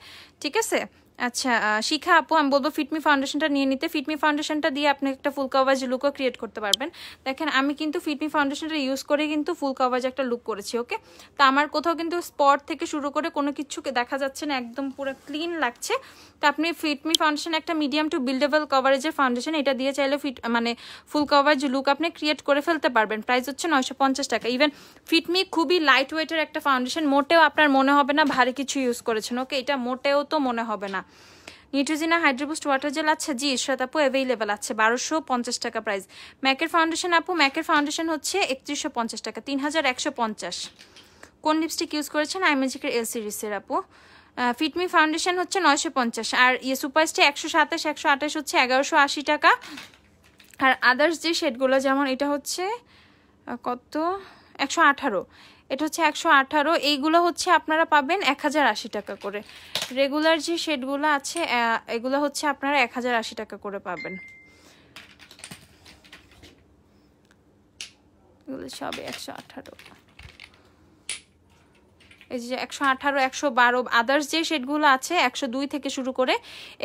ঠিক আছে? আচ্ছা শিখা আপু আমি বলবো ফিটমি ফাউন্ডেশনটা নিয়ে নিতে। ফিটমি ফাউন্ডেশনটা দিয়ে আপনি একটা ফুল কভারেজ লুকও ক্রিয়েট করতে পারবেন। দেখেন আমি কিন্তু ফিটমি ফাউন্ডেশনটা ইউজ করে কিন্তু ফুল কভারেজ একটা লুক করেছি, ওকে? তো আমার কোথাও কিন্তু স্পট থেকে শুরু করে কোনো কিছুকে দেখা যাচ্ছে না, একদম পুরো ক্লিন লাগছে। তো আপনি ফিটমি ফাউন্ডেশন একটা মিডিয়াম টু বিল্ডেবল কভারেজের ফাউন্ডেশন, এটা দিয়ে চাইলে মানে ফুল কভারেজ লুক আপনি ক্রিয়েট করে ফেলতে পারবেন। প্রাইস হচ্ছে 950 টাকা। ইভেন ফিটমি খুবই লাইট ওয়েটের একটা ফাউন্ডেশন, মোটেও আপনার মনে হবে না ভারী কিছু ইউজ করেছেন, ওকে? এটা মোটেও তো মনে হবে না। নিউট্রিজিনা হাইড্রোবুস্ট ওয়াটার জেল আছে, জি ইশরাত আপু অ্যাভেলেবেল আছে, 1250 টাকা প্রাইস। ম্যাকের ফাউন্ডেশন আপু, ম্যাকের ফাউন্ডেশন হচ্ছে 3150 টাকা, 3150। কোন লিপস্টিক ইউজ করেছেন? আইম্যাজিকের এল সিরিজের আপু। ফিটমি ফাউন্ডেশন হচ্ছে 950, আর সুপারস্টে 127 128 হচ্ছে 1180 টাকা। আর আদার্স যে শেডগুলো, যেমন এটা হচ্ছে কত 118, এটা হচ্ছে 118, এইগুলো হচ্ছে আপনারা পাবেন 1080 টাকা করে। রেগুলার যে শেডগুলো আছে এগুলো হচ্ছে আপনারা 1080 টাকা করে পাবেন। এগুলো সবে 118, এই যে 118 112 আদার্স যে শেডগুলো আছে 102 থেকে শুরু করে,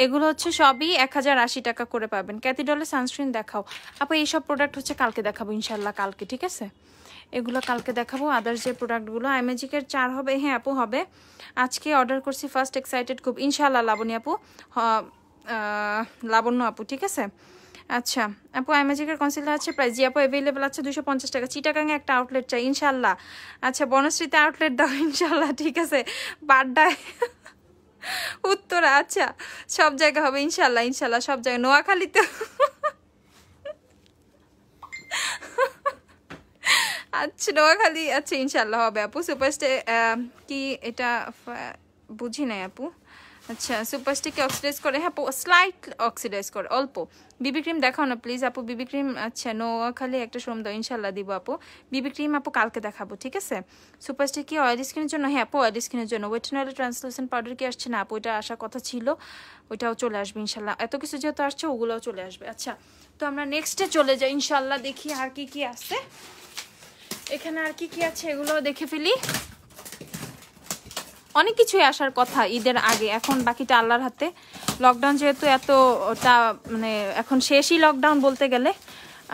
এগুলো হচ্ছে সবই 1080 টাকা করে পাবেন। ক্যাথিডলের সানস্ক্রিন দেখাও আপু। এইসব প্রোডাক্ট হচ্ছে কালকে দেখাবো ইনশাল্লাহ, কালকে, ঠিক আছে? এগুলো কালকে দেখাবো। আদার্স যে প্রোডাক্টগুলো আইম্যাজিকের 4 হবে, হ্যাঁ আপু হবে। আজকে অর্ডার করছি, ফার্স্ট এক্সাইটেড খুব, ইনশাল্লাহ লাবণী আপু, লাবণ্য আপু, ঠিক আছে? আচ্ছা আপু আইম্যাজিকের কনসিলার আছে প্রাইস, জি আপু অ্যাভেলেবেল আছে 250 টাকা। চিটাগাঙে একটা আউটলেট চাই ইনশাল্লাহ। আচ্ছা বনশ্রীতে আউটলেট দাও ইনশাল্লাহ, ঠিক আছে? বাড্ডায়, উত্তরা, আচ্ছা সব জায়গা হবে ইনশাল্লাহ, ইনশাল্লাহ সব জায়গায়। নোয়াখালীতে, আচ্ছা নোয়াখালী, আচ্ছা ইনশাল্লাহ হবে আপু। সুপারস্টে কি এটা বুঝি নাই আপু। আচ্ছা সুপারস্টিককে অক্সিডাইজ করে, হ্যাঁ স্লাইট অক্সিডাইজ করে অল্প। বিবি ক্রিম দেখাও না প্লিজ আপু, বিবি ক্রিম। আচ্ছা নোয়াখালী একটা শোরুম দাও ইনশাল্লাহ দিব আপু। বিবি ক্রিম আপু কালকে দেখাবো, ঠিক আছে? সুপারস্টিক কি অয়েলি স্কিনের জন্য? হ্যাঁ আপু অয়েলি স্কিনের জন্য। ওয়েট এন্ড অয়েলের ট্রান্সলুসেন্ট পাউডার কি আসছে না আপু? ওইটা আসার কথা ছিল, ওইটাও চলে আসবে ইনশাল্লাহ। এত কিছু যেহেতু আসছে ওগুলোও চলে আসবে। আচ্ছা তো আমরা নেক্সটে চলে যাই ইনশাল্লাহ, দেখি আর কি কি আসছে এখানে, আর কি কি আছে এগুলো দেখে ফেলি। অনেক কিছুই আসার কথা ঈদের আগে, এখন বাকিটা আল্লাহর হাতে। লকডাউন যেহেতু এতটা মানে এখন শেষই লকডাউন বলতে গেলে।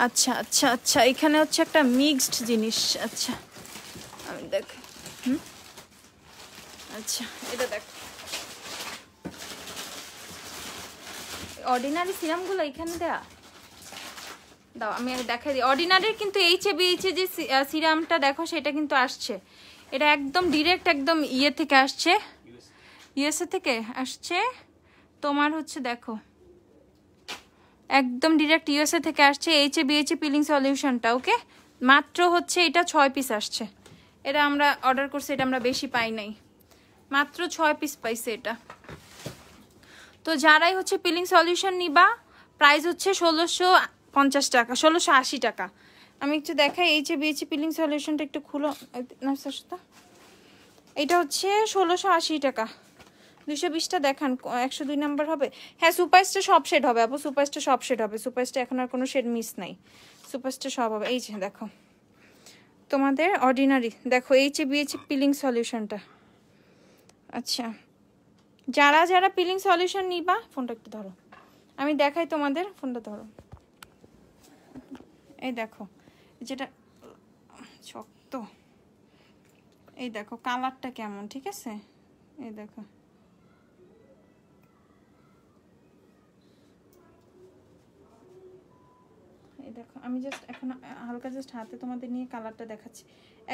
আচ্ছা আচ্ছা আচ্ছা এখানে হচ্ছে একটা মিক্সড জিনিস। আচ্ছা আমি দেখ, আচ্ছা এটা দেখ, অর্ডিনারি সিরামগুলো এখানে দেয়া দাও, আমি দেখাই দিই। অর্ডিনারির কিন্তু এইচএবিএইচ যে সিরামটা দেখো সেটা কিন্তু আসছে, এটা একদম ডিরেক্ট একদম ইয়ে থেকে আসছে, ইউএসএ থেকে আসছে তোমার হচ্ছে, দেখো একদম ডিরেক্ট ইউএসএ থেকে আসছে এইচএবিএইচ পিলিং সলিউশনটা, ওকে? মাত্র হচ্ছে এটা 6 পিস আসছে, এটা আমরা অর্ডার করছি, এটা আমরা বেশি পাই নাই, মাত্র 6 পিস পাইছে এটা। তো যারাই হচ্ছে পিলিং সলিউশন নিবা প্রাইস হচ্ছে 1650 টাকা, 1680 টাকা। আমি একটু দেখাই এইচএবিএইচ পিলিং সলিউশনটা একটু খুলো, এটা হচ্ছে 1680 টাকা। 220টা দেখান, 102 নাম্বার হবে। হ্যাঁ সুপারস্টে সব শেড হবে আপু, সুপারস্টে সব শেড হবে, সুপারস্টে এখন আর কোনো শেড মিস নাই, সুপারস্টে সব হবে। এই যে দেখো তোমাদের অর্ডিনারি, দেখো এইচএবিএইচ পিলিং সলিউশনটা। আচ্ছা যারা যারা পিলিং সলিউশন নিবা, ফোনটা একটু ধরো আমি দেখাই তোমাদের, ফোনটা ধরো। এই দেখো যেটা শক্ত, এই দেখো কালারটা কেমন, ঠিক আছে? এই দেখো এই দেখো আমি জাস্ট এখন হালকা জাস্ট হাতে তোমাদের নিয়ে কালারটা দেখাচ্ছি।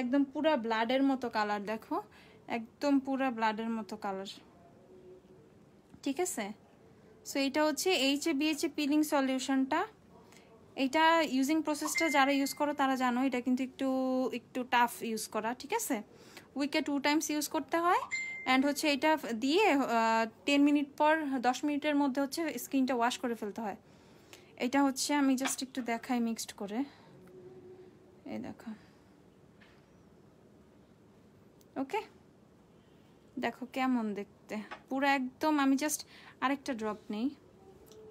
একদম পুরা ব্লাডের মতো কালার, দেখো একদম পুরা ব্লাডের মতো কালার, ঠিক আছে। সো এটা হচ্ছে HA/BHA পিলিং সলিউশনটা। এটা ইউজিং প্রসেসটা যারা ইউজ করো তারা জানো, এটা কিন্তু একটু টাফ ইউজ করা, ঠিক আছে। উইকে 2 টাইমস ইউজ করতে হয়। অ্যান্ড হচ্ছে এটা দিয়ে 10 মিনিট পর 10 মিনিটের মধ্যে হচ্ছে স্কিনটা ওয়াশ করে ফেলতে হয়। এটা হচ্ছে আমি জাস্ট একটু দেখাই মিক্সড করে, এই দেখো, ওকে দেখো কেমন দেখতে পুরো একদম। আমি জাস্ট আরেকটা ড্রপ নেই,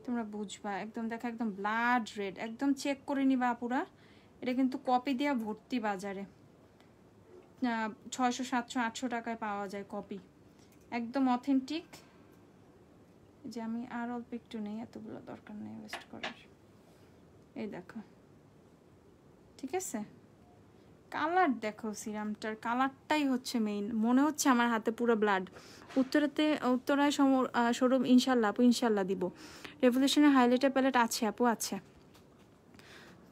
তোমরা বুঝবা। একদম দেখো একদম ব্লাড রেড, একদম চেক করে নিবা পুরা। এটা কিন্তু কপি দেওয়া ভর্তি বাজারে, 600 700 800 টাকায় পাওয়া যায় কপি, একদম অথেন্টিক। যে আমি আর অল্প একটু নেই, এতগুলো দরকার নেই ওয়েস্ট করার। এই দেখো, ঠিক আছে। কালার দেখো, সিরামটার কালারটাই হচ্ছে মেইন। মনে হচ্ছে আমার হাতে পুরো ব্লাড। উত্তরায় শোরুম ইনশাল্লাহ আপু, ইনশাল্লাহ দিব। রেভলিউশনের হাইলাইটার প্যালেট আছে আপু, আছে।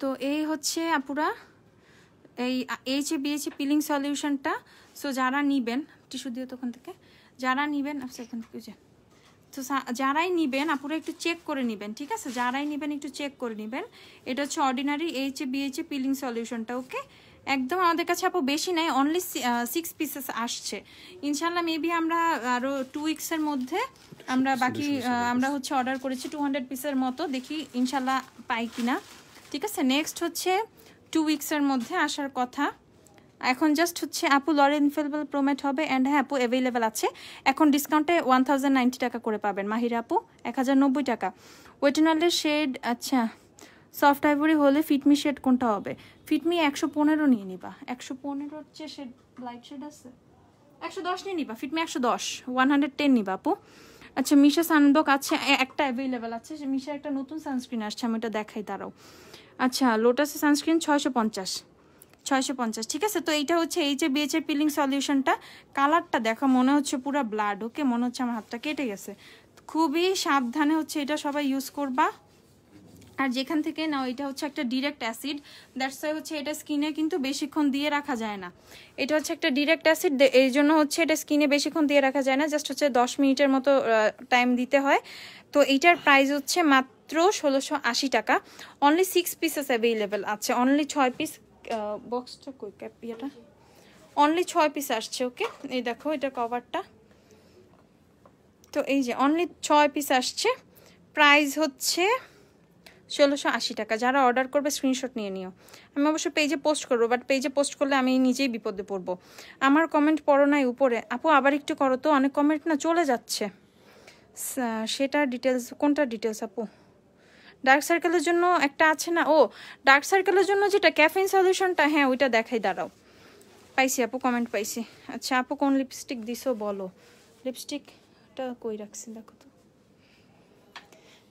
তো এই হচ্ছে আপুরা এই HA/BHA পিলিং সলিউশনটা। সো যারা নিবেন, টিস্যু দিও তখন থেকে, যারা নিবেন এখান থেকে যে, তো যারাই নিবেন আপুরা একটু চেক করে নেবেন, ঠিক আছে। যারাই নিবেন একটু চেক করে নেবেন। এটা হচ্ছে অর্ডিনারি HA/BHA পিলিং সলিউশনটা, ওকে। একদম আমাদের কাছে আপু বেশি নাই, অনলি 6 পিসেস আসছে। ইনশাল্লাহ মেবি আমরা আরও 2 উইক্সের মধ্যে আমরা বাকি আমরা হচ্ছে অর্ডার করেছি 200 পিসের মতো, দেখি ইনশাল্লাহ পাই কিনা, ঠিক আছে। নেক্সট হচ্ছে 2 উইক্সের মধ্যে আসার কথা। এখন জাস্ট হচ্ছে আপু লরেল ইনফেলেবল প্রোমেট হবে। অ্যান্ড হ্যাঁ আপু অ্যাভেলেবেল আছে এখন, ডিসকাউন্টে 1090 টাকা করে পাবেন। মাহিরা আপু 1090 টাকা। ওয়েটিনলের শেড, আচ্ছা সফট আইভরি হলে ফিটমি শেড কোনটা হবে? ফিটমি 115 নিয়ে নিবা। 115 হচ্ছে শেড, লাইট শেড আছে 110 নিয়ে নিবা। ফিটমি 110, 110 নিবা আপু। আচ্ছা মিশা সানব্লক আছে, একটা অ্যাভেলেবেল আছে। মিশা একটা নতুন সানস্ক্রিন আসছে, আমি ওটা দেখাই দাঁড়াও। আচ্ছা লোটাসের সানস্ক্রিন 650, ঠিক আছে। তো এইটা হচ্ছে HA/BHA পিলিং সলিউশনটা। কালারটা দেখো মনে হচ্ছে পুরো ব্লাড, ওকে। মনে হচ্ছে আমার হাতটা কেটে গেছে। খুবই সাবধানে হচ্ছে এটা সবাই ইউজ করবা। আর যেখান থেকে নাও, এটা হচ্ছে একটা ডিরেক্ট অ্যাসিড, দ্যাটস ওয়াই হচ্ছে এটা স্কিনে কিন্তু বেশিক্ষণ দিয়ে রাখা যায় না। এটা হচ্ছে একটা ডিরেক্ট অ্যাসিড, এই জন্য হচ্ছে এটা স্কিনে বেশিক্ষণ দিয়ে রাখা যায় না, জাস্ট হচ্ছে 10 মিনিটের মতো টাইম দিতে হয়। তো এইটার প্রাইস হচ্ছে মাত্র 1680 টাকা। অনলি 6 পিসেস অ্যাভেলেবেল আছে, অনলি 6 পিস। বক্সটা কই ক্যাপ, ইয়েটা অনলি 6 পিস আসছে, ওকে। এই দেখো এটা কভারটা, তো এই যে অনলি 6 পিস আসছে। প্রাইস হচ্ছে 1680 টাকা। যারা অর্ডার করবে স্ক্রিনশট নিয়ে নিও। আমি অবশ্য পেজে পোস্ট করবো, বাট পেজে পোস্ট করলে আমি নিজেই বিপদে পড়বো। আমার কমেন্ট পড়ো নাই উপরে আপু, আবার একটু করো তো, অনেক কমেন্ট না চলে যাচ্ছে। সেটা ডিটেলস, কোনটা ডিটেলস আপু? ডার্ক সার্কেলের জন্য একটা আছে না, ও ডার্ক সার্কেলের জন্য যেটা ক্যাফিন সলিউশনটা, হ্যাঁ ওইটা দেখাই দাঁড়াও। পাইছি আপু, কমেন্ট পাইছি। আচ্ছা আপু কোন লিপস্টিক দিছো বলো? লিপস্টিকটা কই রাখছি দেখো তো।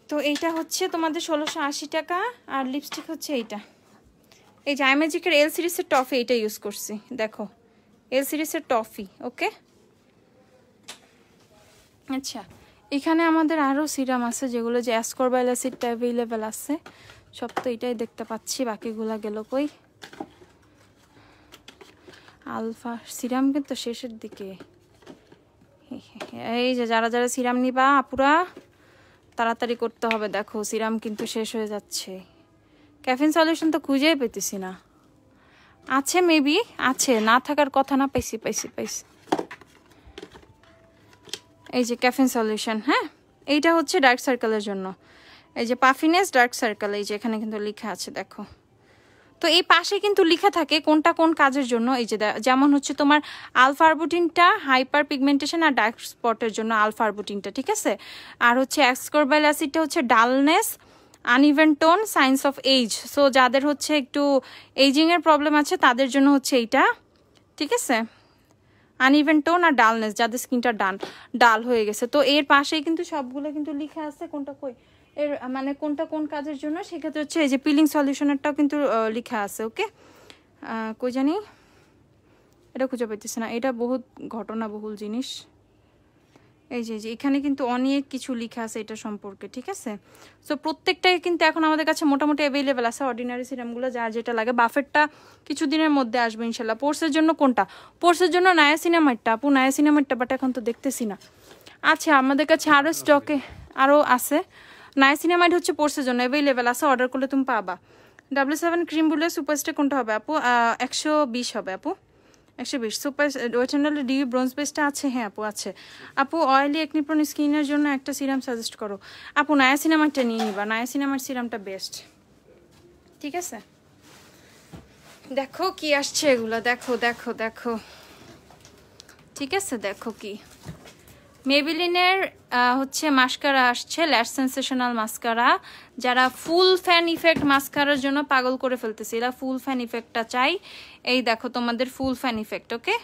তো এইটা হচ্ছে তোমাদের 1680 টাকা। আর লিপস্টিক হচ্ছে এইটা, এই যে আইম্যাজিকের এল সিরিজের টফি, এইটা ইউজ করছি দেখো, এল সিরিজের টফি, ওকে। আচ্ছা এখানে আমাদের আরও সিরাম আছে, যেগুলো যে অ্যাসকরবাইল অ্যাসিডটা অ্যাভেলেবেল আছে। সব তো এটাই দেখতে পাচ্ছি, বাকিগুলা গেল কই? আলফা সিরাম কিন্তু শেষের দিকে। এই যে যারা যারা সিরাম নিবা আপুরা তাড়াতাড়ি করতে হবে, দেখো সিরাম কিন্তু শেষ হয়ে যাচ্ছে। ক্যাফিন সলিউশন তো খুঁজেই পেতেছি না। আছে মেবি, আছে, না থাকার কথা না। পাইছি। এই যে ক্যাফিন সলিউশন, হ্যাঁ এইটা হচ্ছে ডার্ক সার্কেলের জন্য। এই যে পাফিনেস ডার্ক সার্কেল, এই যে এখানে কিন্তু লেখা আছে দেখো। তো এই পাশে কিন্তু লেখা থাকে কোনটা কোন কাজের জন্য। এই যে যেমন হচ্ছে তোমার আলফা আরবুটিনটা হাইপার পিগমেন্টেশন আর ডার্ক স্পটের জন্য আলফা আরবুটিনটা, ঠিক আছে। আর হচ্ছে অ্যাসকরবাইল অ্যাসিডটা হচ্ছে dullness, uneven tone, signs of age. So যাদের হচ্ছে একটু এইজিং এর প্রবলেম আছে তাদের জন্য হচ্ছে এইটা, ঠিক আছে। আনইভেন টোন আর ডালনেস, যাদের স্কিনটা ডাল হয়ে গেছে। তো এর পাশেই কিন্তু সবগুলো কিন্তু লেখা আছে কোনটা কই এর মানে কোনটা কোন কাজের জন্য। সেক্ষেত্রে হচ্ছে এই যে পিলিং সলিউশনেরটাও কিন্তু লেখা আছে, ওকে। কই জানি, এটা খুঁজে পাইতেছি না। এটা বহুত ঘটনাবহুল জিনিস, এই যে এখানে কিন্তু অনেক কিছু লেখা আছে এটা সম্পর্কে, ঠিক আছে? সো প্রত্যেকটাই কিন্তু এখন আমাদের কাছে মোটামুটি অ্যাভেলেবেল আছে, অর্ডিনারি সিরামগুলো যার যেটা লাগে। বাফেটটা কিছুদিনের মধ্যে আসবে ইনশাল্লাহ। পোর্সের জন্য কোনটা? পোর্সের জন্য নায়াসিনামাইডটা আপু, নায়াসিনামাইডটা, বাট এখন তো দেখতেছি না। আচ্ছা আমাদের কাছে আরও স্টকে আরও আছে। নায়াসিনামাইড হচ্ছে পোর্সের জন্য অ্যাভেলেবেল আছে, অর্ডার করলে তুমি পাবা। W7 ক্রিম বলে সুপারস্টে কোনটা হবে আপু? 120 হবে আপু, 120। সুপার ওয়েটেনাল ডি ব্রোঞ্জ বেসটা আছে? হ্যাঁ আপু আছে। আপু অয়েলি একনি প্রোন স্কিনের জন্য একটা সিরাম সাজেস্ট করো। আপু নায়াসিনামাইডটা নিয়ে নিবা, নায়াসিনামাইড সিরামটা বেস্ট, ঠিক আছে? দেখো কি আসছে এগুলো, দেখো দেখো দেখো, ঠিক আছে? দেখো কি মেবিলিনের হচ্ছে মাস্কারা আসছে, ল্যাশ সেন্সেশনাল মাস্কারা। যারা ফুল ফ্যান ইফেক্ট মাস্কারার জন্য পাগল করে ফেলতেছে, এরা ফুল ফ্যান ইফেক্টটা চাই। এই দেখো তোমাদের ফুল ফ্যান ইফেক্ট, ওকে?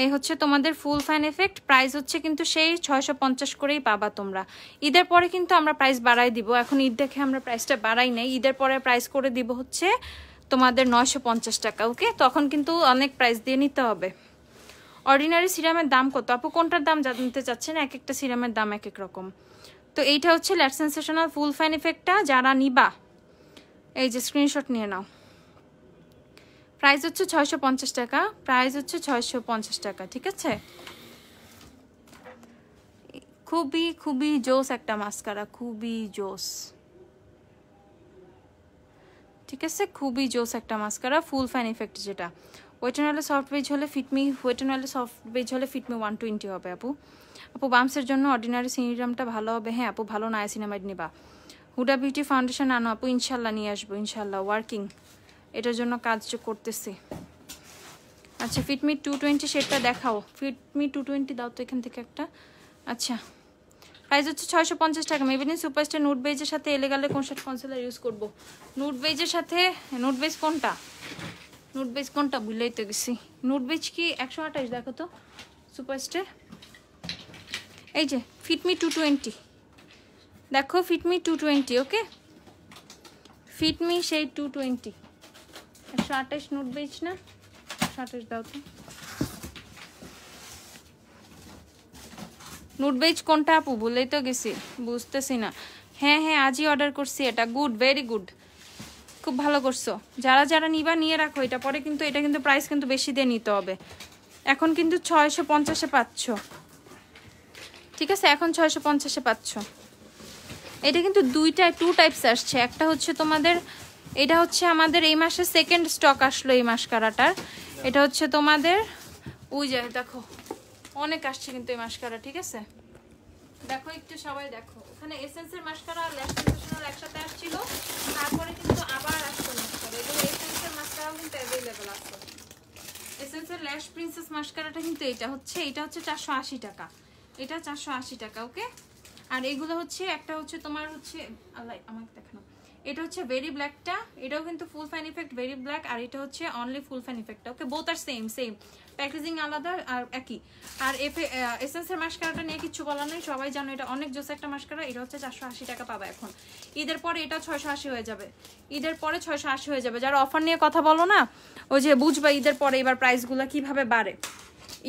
এই হচ্ছে তোমাদের ফুল ফ্যান ইফেক্ট। প্রাইস হচ্ছে কিন্তু সেই 650 করেই পাবা তোমরা। ঈদের পরে কিন্তু আমরা প্রাইস বাড়াই দিব, এখন ঈদ দেখে আমরা প্রাইসটা বাড়াই নাই, ঈদের পরে প্রাইস করে দিব হচ্ছে তোমাদের 950 টাকা, ওকে? তখন কিন্তু অনেক প্রাইস দিয়ে নিতে হবে। অর্ডিনারি সিরামের দাম কত আপু? কোনটার দাম জানতে চাচ্ছেন? এক একটা সিরামের দাম এক এক রকম। তো এইটা হচ্ছে ল্যাশ সেন্সেশনাল ফুল ফ্যান ইফেক্টটা, যারা নিবা এই যে স্ক্রিনশট নিয়ে নাও। প্রাইস হচ্ছে 650 টাকা, প্রাইস হচ্ছে 650 টাকা, ঠিক আছে? খুবই খুবই জোস একটা মাস্কারা, খুবই জোস, ঠিক আছে? খুবই জোস একটা মাস্কারা, ফুল ফ্যান ইফেক্ট যেটা। ওয়েটেনওয়েলে সফট বেজ হলে ফিটমি, ওয়েটেনওয়েলে সফট বেজ হলে ফিটমি 120 হবে আপু। আপু বামসের জন্য অর্ডিনারি সিরামটা ভালো হবে? হ্যাঁ আপু ভালো নায়াসিনামাইড নিবা। হুডা বিউটি ফাউন্ডেশন আনো আপু, ইনশাল্লাহ নিয়ে আসবো, ইনশাল্লাহ ওয়ার্কিং, এটার জন্য কাজ করতেছি। আচ্ছা ফিটমি 220 শেডটা দেখাও, ফিটমি 220 দাও তো এখান থেকে একটা। আচ্ছা প্রাইস হচ্ছে 650 টাকা। মেবিলিন সুপারস্টার নুট বেজের সাথে এলেগালে কোন শেড কনসিলার ইউজ করবো? নুট বেজের সাথে, নুট বেজ কোনটা? নুট বেজ কোনটা ভুলেই তো গেছি। নুট বেজ কি 128? দেখো তো সুপারস্টার, এই যে ফিটমি 220, দেখো ফিটমি 220, ওকে? ফিটমি সেই 220, 128 নুট বেজ না? 128 দাও তো। নুট বেজ কোনটা আপু? ভুলেই তো গেছি, বুঝতেছি না। হ্যাঁ হ্যাঁ আজই অর্ডার করছি এটা, গুড, ভেরি গুড, খুব ভালো করছো। যারা যারা নিবা নিয়ে রাখো, এটা পরে কিন্তু এটা কিন্তু প্রাইস কিন্তু বেশি দিয়ে নিতে হবে। এখন কিন্তু 650-এ পাচ্ছ, ঠিক আছে? এখন 650-এ পাচ্ছ। এটা কিন্তু টু টাইপস আসছে। একটা হচ্ছে তোমাদের, এটা হচ্ছে আমাদের এই মাসে সেকেন্ড স্টক আসলো এই মাসকারাটার। এটা হচ্ছে তোমাদের ওই যে দেখো অনেক আসছে কিন্তু এই মাসকারা, ঠিক আছে? দেখো একটু সবাই দেখো, ওখানে এসেন্সের মাস্কারা আর ল্যাশ সেন্সেশনাল একসাথে আসছিল, তারপরে কিন্তু আবার আসছে মাস্কারা। এগুলো এসেন্সের মাস্কারাও কিন্তু অ্যাভেলেবেল আছে। এসেন্সের ল্যাশ প্রিন্সেস মাস্কারাটা কিন্তু এটা হচ্ছে 480 টাকা, এটা 480 টাকা, ওকে? আর এগুলো হচ্ছে একটা হচ্ছে তোমার হচ্ছে আল্লাহ আমাকে দেখানো, এটা হচ্ছে ভেরি ব্ল্যাকটা, এটাও কিন্তু ফুল ফ্যান ইফেক্ট ভেরি ব্ল্যাক, আর এটা হচ্ছে অনলি ফুল ফ্যান ইফেক্টটা, ওকে? বোথ আর সেম সেম, প্যাকেজিং আলাদা আর একই। আর এসেন্সের মাস্কারাটা নিয়ে কিছু বলার নেই, সবাই জানো এটা অনেক জোস একটা মাস্কারা। এটা হচ্ছে 480 টাকা পাবা এখন। ঈদের পরে এটা 680 হয়ে যাবে, ঈদের পরে 680 হয়ে যাবে। যারা অফার নিয়ে কথা বলো না, ওই যে বুঝবা ঈদের পরে এবার প্রাইসগুলো কিভাবে বাড়ে।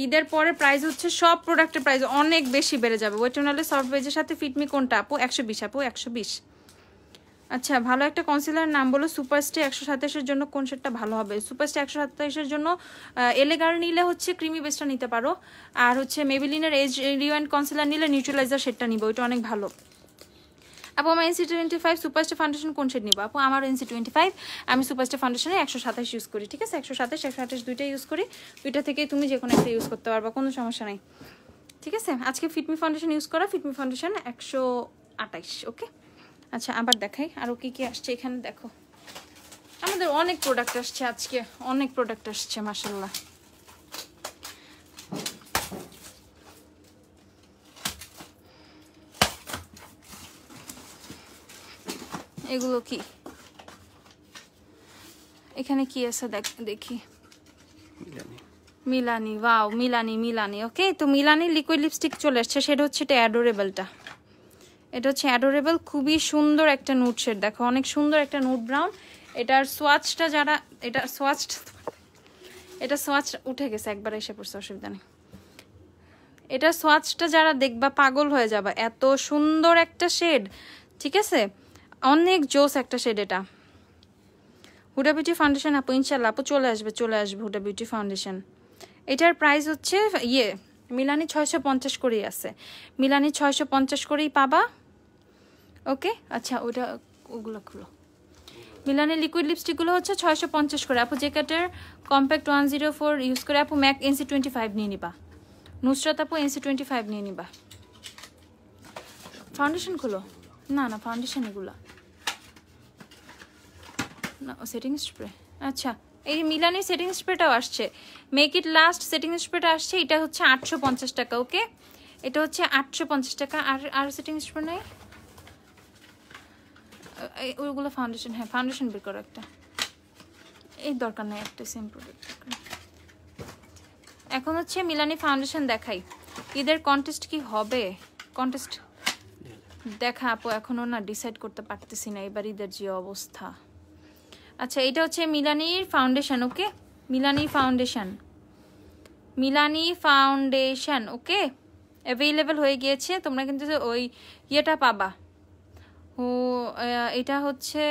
ঈদের পরে প্রাইস হচ্ছে সব প্রোডাক্টের প্রাইস অনেক বেশি বেড়ে যাবে। ওয়েটেনালে সফট বেজের সাথে ফিটমি কোনটা আপু? 120 আপু, 120। আচ্ছা ভালো একটা কনসিলার নাম বলো। সুপারস্টে 127-এর জন্য কোন শেডটা ভালো হবে? সুপারস্টে 127-এর জন্য এলেগার নিলে হচ্ছে ক্রিমি বেসটা নিতে পারো, আর হচ্ছে মেবিলিনের এজ রিওয়াইন্ড কনসিলার নিলে নিউট্রালাইজার শেডটা নিবো, ওইটা অনেক ভালো। আপু আমার NC25 সুপারস্টে ফাউন্ডেশন কোন শেড নিবো? আপু আমার NC25, আমি সুপারস্টে ফাউন্ডেশনে 127 ইউজ করি, ঠিক আছে? 127 দুইটা ইউজ করি, দুইটা থেকে তুমি যে কোনো একটা ইউজ করতে পারবা, কোনো সমস্যা নাই, ঠিক আছে? আজকে ফিটমি ফাউন্ডেশন ইউজ করা, ফিটমি ফাউন্ডেশন 128, ওকে? আচ্ছা আবার দেখাই আরও কি কি আসছে এখানে। দেখো আমাদের অনেক প্রোডাক্ট আসছে আজকে, অনেক প্রোডাক্ট আসছে মাশাআল্লাহ। এগুলো কি এখানে কি আছে দেখি, মিলানি, ওয়াও মিলানি, মিলানি, ওকে? তো মিলানি লিকুইড লিপস্টিক চলে আসছে, সেটা হচ্ছে এটা অ্যাডোরেবলটা, এটা হচ্ছে অ্যাডোরেবল, খুবই সুন্দর একটা নুট শেড, দেখো অনেক সুন্দর একটা নুট ব্রাউন। এটার সোয়াচটা যারা, এটা সোয়াচ উঠে গেছে একবার এসে পড়ছে, অসুবিধা নেই। এটা সোয়াচটা যারা দেখবা পাগল হয়ে যাবে, এত সুন্দর একটা শেড, ঠিক আছে, অনেক জোস একটা শেড এটা। হুডা বিউটি ফাউন্ডেশন আপু ইনশাল্লাহ আপু চলে আসবে হুডা বিউটি ফাউন্ডেশন। এটার প্রাইস হচ্ছে মিলানি 650 করেই আছে, মিলানি 650 করেই পাবা। ওকে আচ্ছা ওগুলো খুলো। মিলানি লিকুইড লিপস্টিকগুলো হচ্ছে 650 করে আপু। জেকাটের কম্প্যাক্ট 104 ইউজ করে আপু ম্যাক NC25 নিয়ে নিবা। নুসরাত আপু NC25 নিয়ে নিবা। ফাউন্ডেশন খুলো। না ফাউন্ডেশন এগুলা না, সেটিং স্প্রে। আচ্ছা এই মিলানির সেটিং স্প্রেটাও আসছে, মেক ইট লাস্ট সেটিং স্প্রেটা আসছে, এটা হচ্ছে 850 টাকা। ওকে এটা হচ্ছে 850 টাকা। আর সেটিং স্প্রে নেই ওইগুলো ফাউন্ডেশন। হ্যাঁ ফাউন্ডেশন বের করো একটা, এই দরকার নেই, একটা সেম প্রোডাক্ট। এখন হচ্ছে মিলানি ফাউন্ডেশন দেখাই। ঈদের কন্টেস্ট কি হবে? কন্টেস্ট দেখা আপু এখনো না ডিসাইড করতে পারতেছি না এবার ঈদের যে অবস্থা। আচ্ছা এটা হচ্ছে মিলানির ফাউন্ডেশন। ওকে মিলানি ফাউন্ডেশন ওকে অ্যাভেলেবেল হয়ে গিয়েছে, তোমরা কিন্তু ওই ইয়েটা পাবা। ও এটা হচ্ছে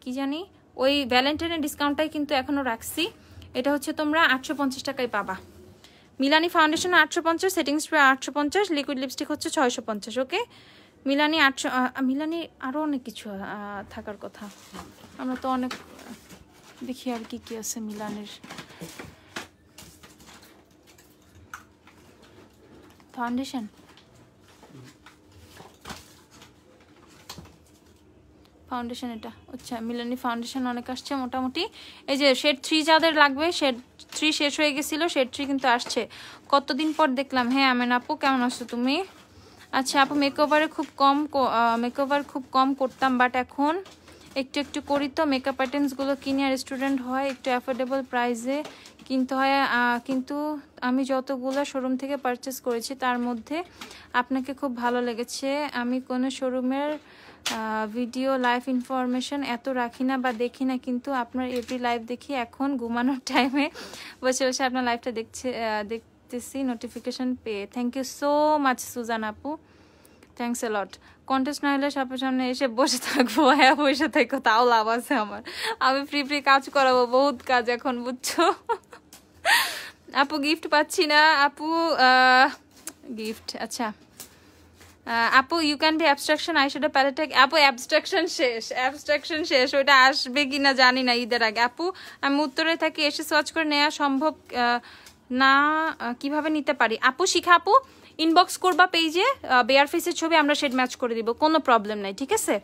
কি জানি ওই ভ্যালেন্টাইনের ডিসকাউন্টটাই কিন্তু এখনো রাখছি। এটা হচ্ছে তোমরা 850 টাকায় পাবা। Milani foundation 850, setting spray 850, liquid lipstick হচ্ছে 650। ওকে মিলানি 800। মিলানি আরও অনেক কিছু থাকার কথা, আমরা তো অনেক দেখি আর কি আছে মিলানের। ফাউন্ডেশন এটা আচ্ছা মিলানি ফাউন্ডেশন অনেক আসছে মোটামুটি। এই যে শেড 3 যাদের লাগবে, শেড 3 শেষ হয়ে গেছিল, শেড 3 কিন্তু আসছে কতদিন পর দেখলাম। হ্যাঁ আমেন আপু কেমন আছো তুমি? আচ্ছা আপু মেকওভার খুব কম করতাম, বাট এখন একটু করি। তো মেকআপ আইটেমসগুলো কিনে আর স্টুডেন্ট হয়, একটু অ্যাফোর্ডেবল প্রাইসে কিনতে হয়। কিন্তু আমি যতগুলো শোরুম থেকে পারচেস করেছি তার মধ্যে আপনাকে খুব ভালো লেগেছে। আমি কোনো শোরুমের ভিডিও লাইভ ইনফরমেশন এত রাখি না বা দেখি না, কিন্তু আপনার এভরি লাইভ দেখি। এখন ঘুমানোর টাইমে বসে বসে আপনার লাইভটা দেখতেছি নোটিফিকেশন পেয়ে। Thank you so much Suzan আপু, থ্যাংকস এ লট। কন্টেস্ট না হলে সবার সামনে এসে বসে থাকবো। হ্যাঁ বসে থাকো, তাও লাভ আছে আমার, আমি ফ্রি কাজ করাবো, বহুত কাজ এখন বুঝছো। আপু গিফট পাচ্ছি না আপু, গিফট আচ্ছা আপু you can be abstraction eyeshadow প্যালেটে। আপু অ্যাবস্ট্রাকশন শেষ, ওইটা আসবে কিনা জানি না ঈদের আগে। আপু আমি উত্তরে থাকি, এসে সার্চ করে নেওয়া সম্ভব না, কিভাবে নিতে পারি? আপু শিখা আপু ইনবক্স করবা পেজে, বেয়ার ফেসের ছবি আমরা শেড ম্যাচ করে দিব, কোনো প্রবলেম নাই, ঠিক আছে।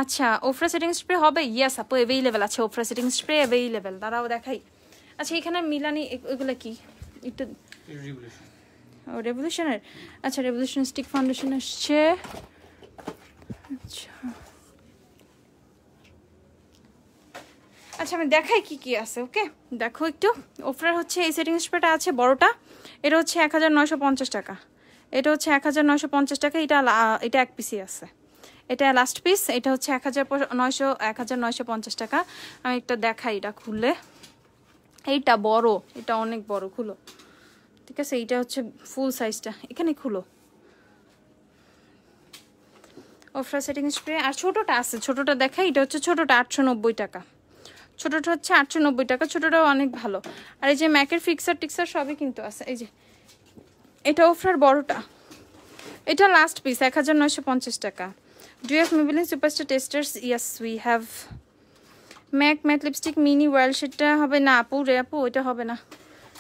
আচ্ছা ওফরা সেটিং স্প্রে হবে? ইয়েস আপু অ্যাভেলেবেল আছে, ওফরা সেটিং স্প্রে অ্যাভেলেবেল, দাঁড়াও দেখাই। আচ্ছা এখানে মিলানি এগুলো কি একটু রেভলিউশনের। আচ্ছা রেভলিউশন স্টিক ফাউন্ডেশন আসছে। আচ্ছা আমি দেখাই কি আছে। ওকে দেখো একটু, ওফরার হচ্ছে এই সেটিং স্প্রেটা আছে বড়টা, এটা হচ্ছে 1950 টাকা, এটা হচ্ছে 1950 টাকা। এটা এক পিসি আছে, এটা লাস্ট পিস, এটা হচ্ছে 1950 টাকা। আমি একটা দেখাই এটা খুললে, এইটা বড়, এটা অনেক বড়, খুলো, ঠিক আছে। এইটা হচ্ছে ফুল সাইজটা, এখানে খুলো। ওফরা সেটিং স্প্রে আর ছোটটা আছে, ছোটটা দেখাই, এটা হচ্ছে ছোটটা 890 টাকা, ছোটটা হচ্ছে 890 টাকা, ছোটটাও অনেক ভালো। আর এই যে ম্যাকের ফিক্সার টিক্সার সবই কিন্তু আছে। এই যে এটা ওফরার বড়টা, এটা লাস্ট পিস 1950 টাকা। Do you have Maybelline superstar testers? Yes we have. MAC matte lipstick mini world, সেটা হবে না আপু, আপু ওইটা হবে না।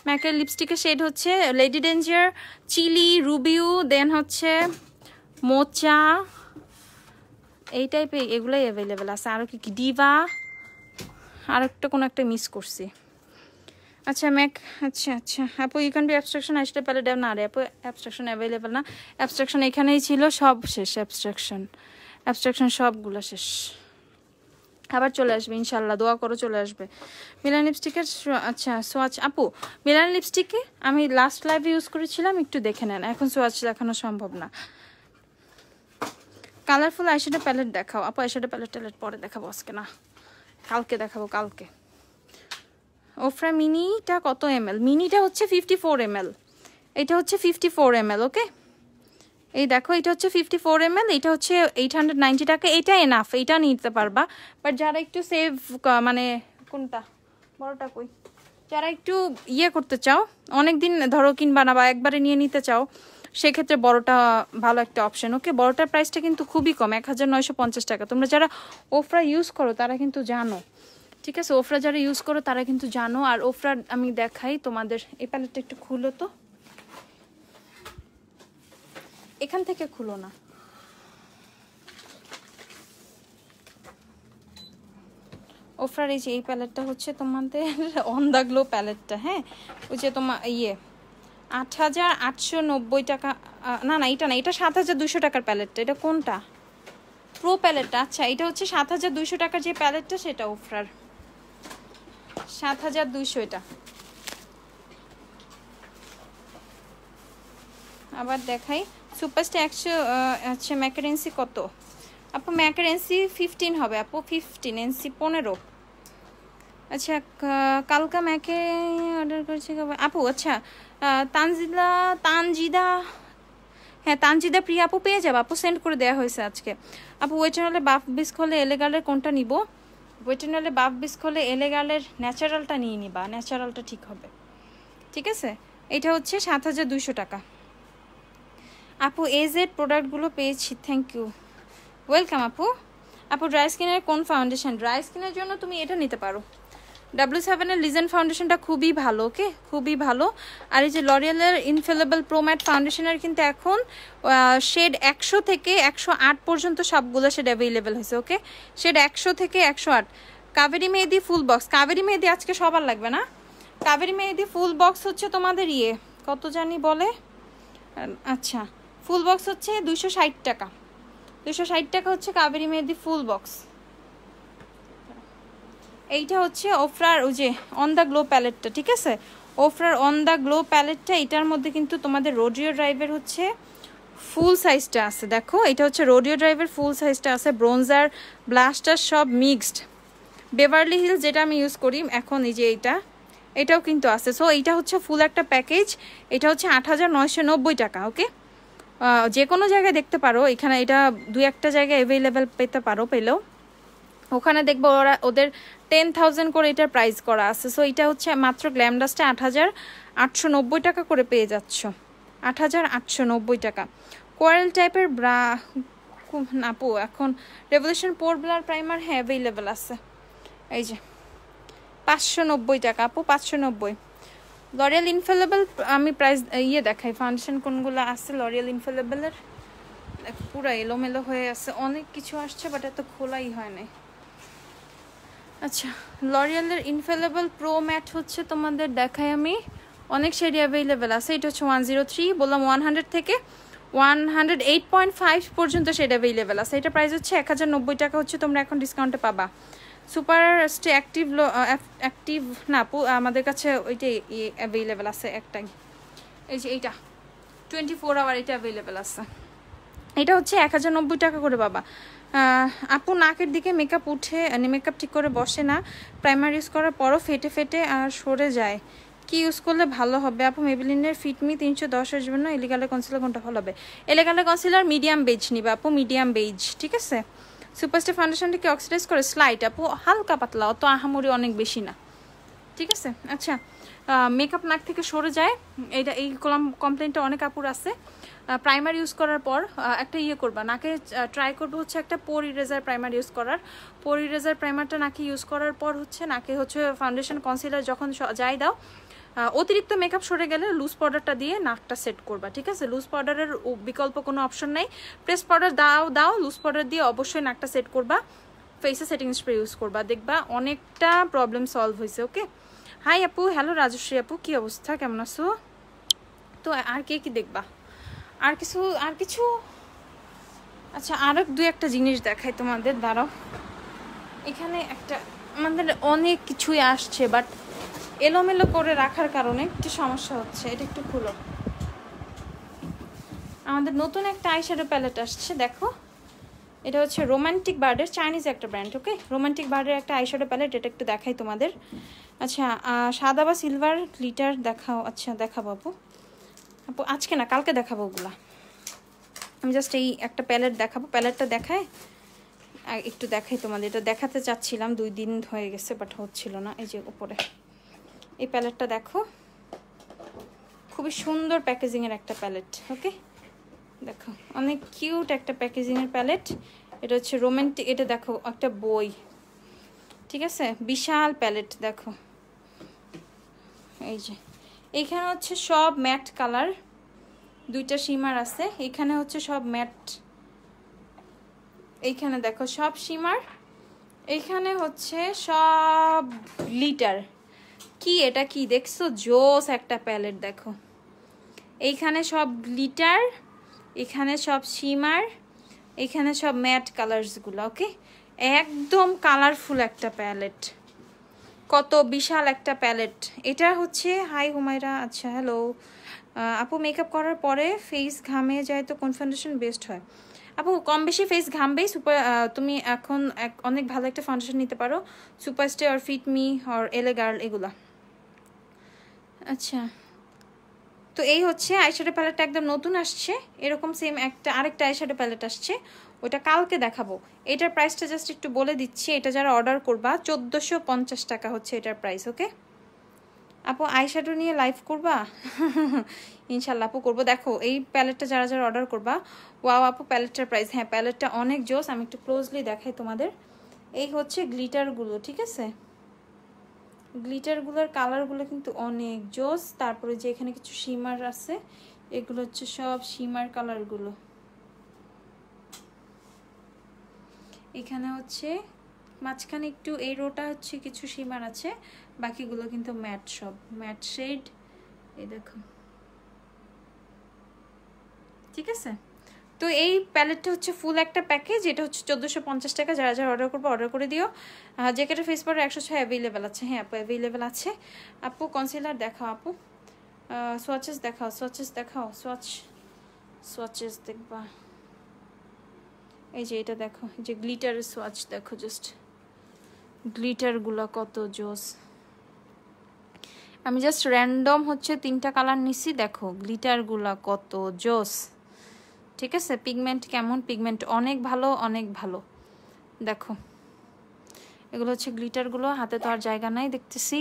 ম্যাকের লিপস্টিকের শেড হচ্ছে লেডি ডেঞ্জার, চিলি, রুবিউ, দেন হচ্ছে মোচা, এই টাইপের এগুলোই অ্যাভেলেবেল আছে। আরও কি ডিভা, আর একটা কোনো একটা মিস করছি। আচ্ছা ম্যাক, আচ্ছা আপু you can be abstraction eyeshadow palette না রে আপু, অ্যাবস্ট্রাকশন অ্যাভেলেবেল না, অ্যাবস্ট্রাকশন এখানেই ছিল, সব শেষ, অ্যাবস্ট্রাকশন সবগুলো শেষ। আবার চলে আসবে ইনশাল্লাহ, দোয়া করো চলে আসবে। মিলান লিপস্টিকের আচ্ছা সোয়াচ আপু, মিলান লিপস্টিকে আমি লাস্ট লাইভে ইউজ করেছিলাম, একটু দেখে নেন, এখন সোয়াচ দেখানো সম্ভব না। কালারফুল আইশ্যাডো প্যালেট দেখাও আপু, আইশ্যাডো প্যালেট পরে দেখাবো, আজকে না, কালকে দেখাবো, কালকে। ওফরা মিনিটা কত ml? মিনিটা হচ্ছে 54 ml, এটা হচ্ছে 54 ml, ওকে? এই দেখো এটা হচ্ছে 54 ml, এটা হচ্ছে 890 টাকা। এটা এনাফ, এটা নিতে পারবা। বাট যারা একটু সেভ, মানে কোনটা বড়টা কই, যারা একটু ইয়ে করতে চাও, অনেকদিন ধরো কিনবা না বা একবারে নিয়ে নিতে চাও, সেক্ষেত্রে বড়টা ভালো একটা অপশন, ওকে? বড়টার প্রাইসটা কিন্তু খুবই কম, 1950 টাকা। তোমরা যারা ওফরা ইউজ করো তারা কিন্তু জানো, ঠিক আছে? ওফরা যারা ইউজ করো তারা কিন্তু জানো। আর ওফরা আমি দেখাই তোমাদের, এই প্যালেটটা একটু খুলো তো, এখান থেকে খুলো না। ওফরার এই যে এই প্যালেটটা হচ্ছে তোমাদের অন দ্য গ্লো প্যালেটটা, হ্যাঁ? ওই যে তোমার 8890 টাকা, না না এটা না, এটা 7200 টাকার প্যালেটটা। এটা কোনটা? প্রো প্যালেটটা। আচ্ছা, এটা হচ্ছে 7200 টাকার যে প্যালেটটা, সেটা ওফরার 7200। এটা আবার দেখাই, সুপারস্টার 100। আচ্ছা, ম্যাকারেন্সি কত আপু? ম্যাকারেন্সি 15 হবে আপু, 15 এনসি 15। আচ্ছা, কালকা ম্যাকে অর্ডার করেছি আপু। আচ্ছা, তানজিদা, হ্যাঁ তানজিদা প্রিয়া আপু পেয়ে যাবে আপু, সেন্ড করে দেওয়া হয়েছে আজকে। আপু ওয়েটেনলে বাফ বিস্ক হলে এলেগালের কোনটা নিব? ওয়েটেনলে বাফ বিস্ক হলে এলেগালের ন্যাচারালটা নিয়ে নিবা, ন্যাচারালটা ঠিক হবে, ঠিক আছে? এটা হচ্ছে 7200 টাকা আপু। এজেড প্রোডাক্টগুলো পেয়েছি, থ্যাংক ইউ, ওয়েলকাম আপু। আপু ড্রাই স্কিনের কোন ফাউন্ডেশন? ড্রাই স্কিনের জন্য তুমি এটা নিতে পারো, W7 এর লিজেন্ড ফাউন্ডেশনটা খুবই ভালো, ওকে? খুবই ভালো। আর এই যে লরিয়ালের ইনফেলেবল প্রো ম্যাট ফাউন্ডেশনের কিন্তু এখন শেড 100 থেকে 108 পর্যন্ত সবগুলো শেড অ্যাভেলেবেল হয়েছে, ওকে? শেড 100 থেকে 108। কাবেরি মেহেদি ফুল বক্স, কাবেরি মেহেদি আজকে সবার লাগবে না। কাবেরি মেহেদি ফুল বক্স হচ্ছে তোমাদের কত জানি বলে, আচ্ছা ফুল বক্স হচ্ছে 260 টাকা। 260 টাকা হচ্ছে কাবেরি মেহেদি ফুল বক্স। এইটা হচ্ছে ওফরার ওই যে অন দ্য গ্লো প্যালেটটা, ঠিক আছে? ওফরার অন দ্য গ্লো প্যালেটটা, এটার মধ্যে কিন্তু তোমাদের রোডিও ড্রাইভের হচ্ছে ফুল সাইজটা আছে, দেখো এটা হচ্ছে রোডিও ড্রাইভের ফুল সাইজটা আছে, ব্রোঞ্জার ব্লাস্টার সব মিক্সড। বেভারলি হিল যেটা আমি ইউজ করি এখন, এই যে এটাও কিন্তু আছে। সো এইটা হচ্ছে ফুল একটা প্যাকেজ, এটা হচ্ছে 8990 টাকা, ওকে? যে কোনো জায়গায় দেখতে পারো, এখানে এটা 2-1টা জায়গায় অ্যাভেলেবেল পেতে পারো, পেলেও ওখানে দেখবো ওদের 10,000 করে এটার প্রাইস করা আছে। সো এটা হচ্ছে মাত্র গ্ল্যামডাস্টে 8890 টাকা করে পেয়ে যাচ্ছ, 8890 টাকা। কোয়ারেল টাইপের ব্রা আপু এখন রেভলিউশন পোর ব্লার প্রাইমার, হ্যাঁ অ্যাভেলেবেল আছে, এই যে 590 টাকা আপু, 590। লরিয়াল ইনফেলেবল আমি প্রাইস দেখাই, ফাউন্ডেশন কোনগুলো আছে লরিয়াল ইনফেলেবলের, পুরো এলোমেলো হয়ে আছে, অনেক কিছু আসছে বাট এত খোলাই হয় নাই। আচ্ছা, লরিয়ালের ইনফেলেবল প্রো ম্যাট হচ্ছে তোমাদের দেখাই আমি, অনেক শেড অ্যাভেলেবেল আছে। এটা হচ্ছে 103, বললাম 100 থেকে 108.5 পর্যন্ত শেড অ্যাভেলেবেল আছে। এটা প্রাইস হচ্ছে 1090 টাকা, হচ্ছে তোমরা এখন ডিসকাউন্টে পাবা। সুপার স্টে অ্যাক্টিভ না আপু, আমাদের কাছে ওইটাই অ্যাভেলেবেল আছে একটাই, এই যে এইটা 24 আওয়ার, এটা অ্যাভেলেবেল আছে। এটা হচ্ছে 1090 টাকা করে পাবা। আপু নাকের দিকে মেকআপ উঠে, মেকআপ ঠিক করে বসে না, প্রাইমার ইউজ করার পরও ফেটে ফেটে আর সরে যায়, কি ইউজ করলে ভালো হবে আপু? মেবেলিনের ফিটমি 310 জন্য এলিগালের কনসিলার কোনটা ভালো হবে? এলিগালের কনসিলার মিডিয়াম বেজ নিবা আপু, মিডিয়াম বেজ, ঠিক আছে? সুপারস্টার ফাউন্ডেশনটাকে অক্সিডাইজ করে স্লাইট আপু, হালকা পাতলা, অত আহামরি অনেক বেশি না, ঠিক আছে? আচ্ছা, মেকআপ নাক থেকে সরে যায়, এই কমপ্লেনটা অনেক আপুর আছে। প্রাইমার ইউজ করার পর একটা করবা, নাকে ট্রাই করবো হচ্ছে একটা পোর ইরেজার প্রাইমার ইউজ করার। পোর ইরেজার প্রাইমারটা নাকে ইউজ করার পর হচ্ছে নাকে হচ্ছে ফাউন্ডেশন কনসিলার যখন যাই দাও, অতিরিক্ত মেকআপ সরে গেলে লুজ পাউডারটা দিয়ে নাকটা সেট করবা, ঠিক আছে? লুজ পাউডারের বিকল্প কোনো অপশন নাই, প্রেস পাউডার দাও, লুজ পাউডার দিয়ে অবশ্যই নাকটা সেট করবা, ফেসে সেটিং স্প্রে ইউজ করবা, দেখবা অনেকটা প্রবলেম সলভ হয়েছে, ওকে? হাই আপু, হ্যালো রাজশ্রী আপু, কি অবস্থা, কেমন আছো? তো আর কি দেখবা, আর কিছু আচ্ছা, আরো 2-1টা জিনিস দেখাই তোমাদের, দাঁড়াও। এখানে একটা আমাদের অনেক কিছুই আসছে বাট এলোমেলো করে রাখার কারণে একটু সমস্যা হচ্ছে, এটা একটু খুলো। আমাদের নতুন একটা আইশ্যাডো প্যালেট আসছে, দেখো এটা হচ্ছে রোমান্টিক বার্ডের, চাইনিজ একটা ব্র্যান্ড, ওকে? রোমান্টিক বার্ডের একটা আইশ্যাডো প্যালেট, এটা একটু দেখাই তোমাদের। আচ্ছা, সাদা বা সিলভার গ্লিটার দেখাও, আচ্ছা দেখাবো আপু। আপু আজকে না, কালকে দেখাবো ওগুলা। আমি জাস্ট এই একটা প্যালেট দেখাবো, প্যালেটটা দেখায় একটু দেখাই তোমাদের। এটা দেখাতে চাচ্ছিলাম, 2 দিন হয়ে গেছে, বাট হচ্ছিল না। এই যে উপরে এই প্যালেটটা দেখো, খুবই সুন্দর প্যাকেজিংয়ের একটা প্যালেট। ওকে, দেখো অনেক কিউট একটা প্যাকেজিংয়ের প্যালেট। এটা হচ্ছে রোমান্টিক, এটা দেখো একটা বই, ঠিক আছে, বিশাল প্যালেট দেখো। এই যে এইখানে হচ্ছে সব ম্যাট কালার, 2টা শিমার আছে। এইখানে হচ্ছে সব ম্যাট, এইখানে দেখো সব শিমার, এইখানে হচ্ছে সব গ্লিটার। কি এটা কি দেখছো, জোস একটা প্যালেট দেখো। এইখানে সব গ্লিটার, এখানে সব শিমার, এখানে সব ম্যাট কালার্সগুলো। ওকে, একদম কালারফুল একটা প্যালেট, কত বিশাল একটা প্যালেট। এটা হচ্ছে, হাই হুমায়রা, আচ্ছা হ্যালো আপু। মেকআপ করার পরে ফেস ঘামে যায় তো কোন ফাউন্ডেশন বেস্ট হয়? আপু কম বেশি ফেস ঘামবেই, সুপার তুমি এখন অনেক ভালো একটা ফাউন্ডেশন নিতে পারো, সুপারস্টে আর ফিট মি আর এলে গার্ল এগুলা। আচ্ছা, তো এই হচ্ছে আইশ্যাডো প্যালেটটা একদম নতুন আসছে, এরকম সেম আরেকটা আইশ্যাডো প্যালেট আসছে, ওটা কালকে দেখাবো। এটার প্রাইসটা জাস্ট একটু বলে দিচ্ছি, এটা যারা অর্ডার করবা 1450 টাকা হচ্ছে এটার প্রাইস। ওকে আপু আইশ্যাডো নিয়ে লাইভ করবা? ইনশাল্লাহ আপু করবো। দেখো এই প্যালেটটা যারা যারা অর্ডার করবা, ওয়াও আপু প্যালেটটার প্রাইস, হ্যাঁ প্যালেটটা অনেক জোস। আমি একটু ক্লোজলি দেখাই তোমাদের। এই হচ্ছে গ্লিটারগুলো, ঠিক আছে, গ্লিটারগুলোর কালারগুলো কিন্তু অনেক জোস। তারপরে যে এখানে কিছু শিমার আছে, এগুলো হচ্ছে সব শিমার কালারগুলো। এখানে হচ্ছে মাঝখানে একটু এই রোটা হচ্ছে কিছু শিমার আছে, বাকিগুলো কিন্তু ম্যাট, সব ম্যাট শেড। এই দেখো, ঠিক আছে। তো এই প্যালেটটা হচ্ছে ফুল একটা প্যাকেজ, এটা হচ্ছে 1450 টাকা। যারা যারা অর্ডার করবো অর্ডার করে দিও। জ্যাকেটের ফেস পাউডার 106 অ্যাভেলেবেল আছে। হ্যাঁ আপু অ্যাভেলেবেল আছে। আপু কনসিলার দেখাও আপু, সোয়াচেস দেখাও, সোয়াচেস দেখাও, সোয়াচেস দেখবা। এই যে এটা দেখো, যে গ্লিটারের সোয়াচ দেখো, জাস্ট গ্লিটারগুলো কত জোস। আমি জাস্ট র্যান্ডম হচ্ছে 3টা কালার নিছি, দেখো গ্লিটারগুলো কত জোস, ঠিক আছে। পিগমেন্ট কেমন, পিগমেন্ট অনেক ভালো, অনেক ভালো। দেখো এগুলো হচ্ছে গ্লিটারগুলো, হাতে তো আর জায়গা নাই দেখতেছি।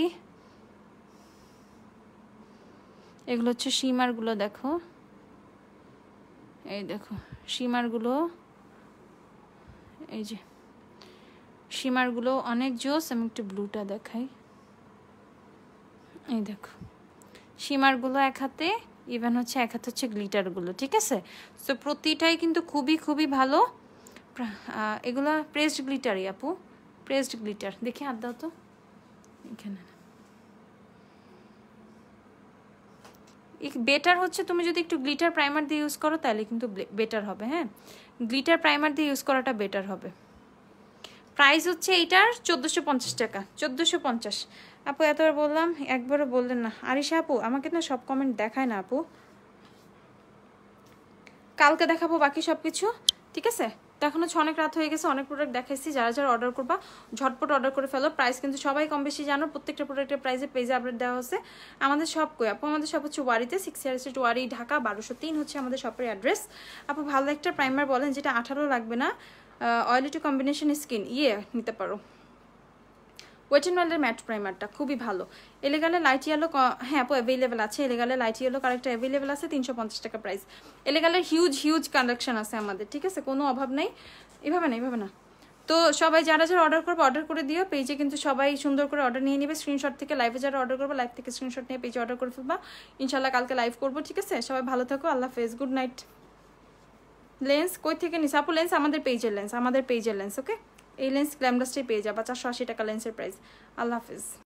এগুলো হচ্ছে শিমারগুলো, দেখো এই দেখো শিমারগুলো, এই যে শিমারগুলো অনেক জোস। আমি একটু ব্লুটা দেখাই, এই দেখো শিমারগুলো এক হাতে, ইভেন হচ্ছে এক হাতে হচ্ছে গ্লিটারগুলো, ঠিক আছে। সো প্রতিটাই কিন্তু খুবই খুবই ভালো। এগুলা প্রেসড গ্লিটারই আপু, প্রেসড গ্লিটার। দেখি হাত দাও তো, এখানে বেটার হচ্ছে তুমি যদি একটু গ্লিটার প্রাইমার দিয়ে ইউজ করো তাহলে কিন্তু বেটার হবে। হ্যাঁ গ্লিটার প্রাইমার দিয়ে ইউজ করাটা বেটার হবে। প্রাইস হচ্ছে এইটার 1450 টাকা, 1450। আপু এতবার বললাম একবারও বললেন না। আরিশা আপু আমাকে না সব কমেন্ট দেখায় না আপু, কালকে দেখাবো বাকি সব কিছু, ঠিক আছে। তো এখন হচ্ছে অনেক রাত হয়ে গেছে, অনেক প্রোডাক্ট দেখাইছি। যারা যারা অর্ডার করবা ঝটপট অর্ডার করে ফেলো। প্রাইস কিন্তু সবাই কম বেশি জানো, প্রত্যেকটা প্রোডাক্টের প্রাইসে পেজে আপডেট দেওয়া হচ্ছে। আমাদের সব কই আপু, আমাদের সব হচ্ছে ওয়ারিতে, 6 ইয়ার্সের ওয়ারি, ঢাকা 1203 হচ্ছে আমাদের শপের অ্যাড্রেস। আপু ভালো একটা প্রাইমার বলেন যেটা 18 লাগবে না, অয়েলি টু কম্বিনেশন স্কিন নিতে পারো। ওয়েট অ্যান্ড ওয়াইল্ডের ম্যাট প্রাইমারটা খুবই ভালো। এলেগালে লাইট ইয়েলো, হ্যাঁ আপু অ্যাভেলেবেল আছে। এলেগালে লাইট ইয়েলো কালারটা অ্যাভেলেবেল আছে, 350 টাকা প্রাইস। এলেগালের হিউজ কালেকশন আছে আমাদের, ঠিক আছে, কোনো অভাব নেই। এভাবে না। তো সবাই যারা যারা অর্ডার করবো অর্ডার করে দিও। পেজে কিন্তু সবাই সুন্দর করে অর্ডার নিয়ে নেবে স্ক্রিনশট থেকে। লাইভে যারা অর্ডার করবো লাইভ থেকে স্ক্রিনশট নিয়ে পেজে অর্ডার করে ফেলবা। ইনশাল্লাহ কালকে লাইভ করবো, ঠিক আছে। সবাই ভালো থাকো, আল্লাহ হাফেজ, গুড নাইট। লেন্স কই থেকে নিস আপু? লেন্স আমাদের পেজের লেন্স, ওকে। এই লেন্স গ্ল্যামডাস্টে পেয়ে যাবা, 480 টাকা লেন্সের প্রাইস। আল্লাহ হাফেজ।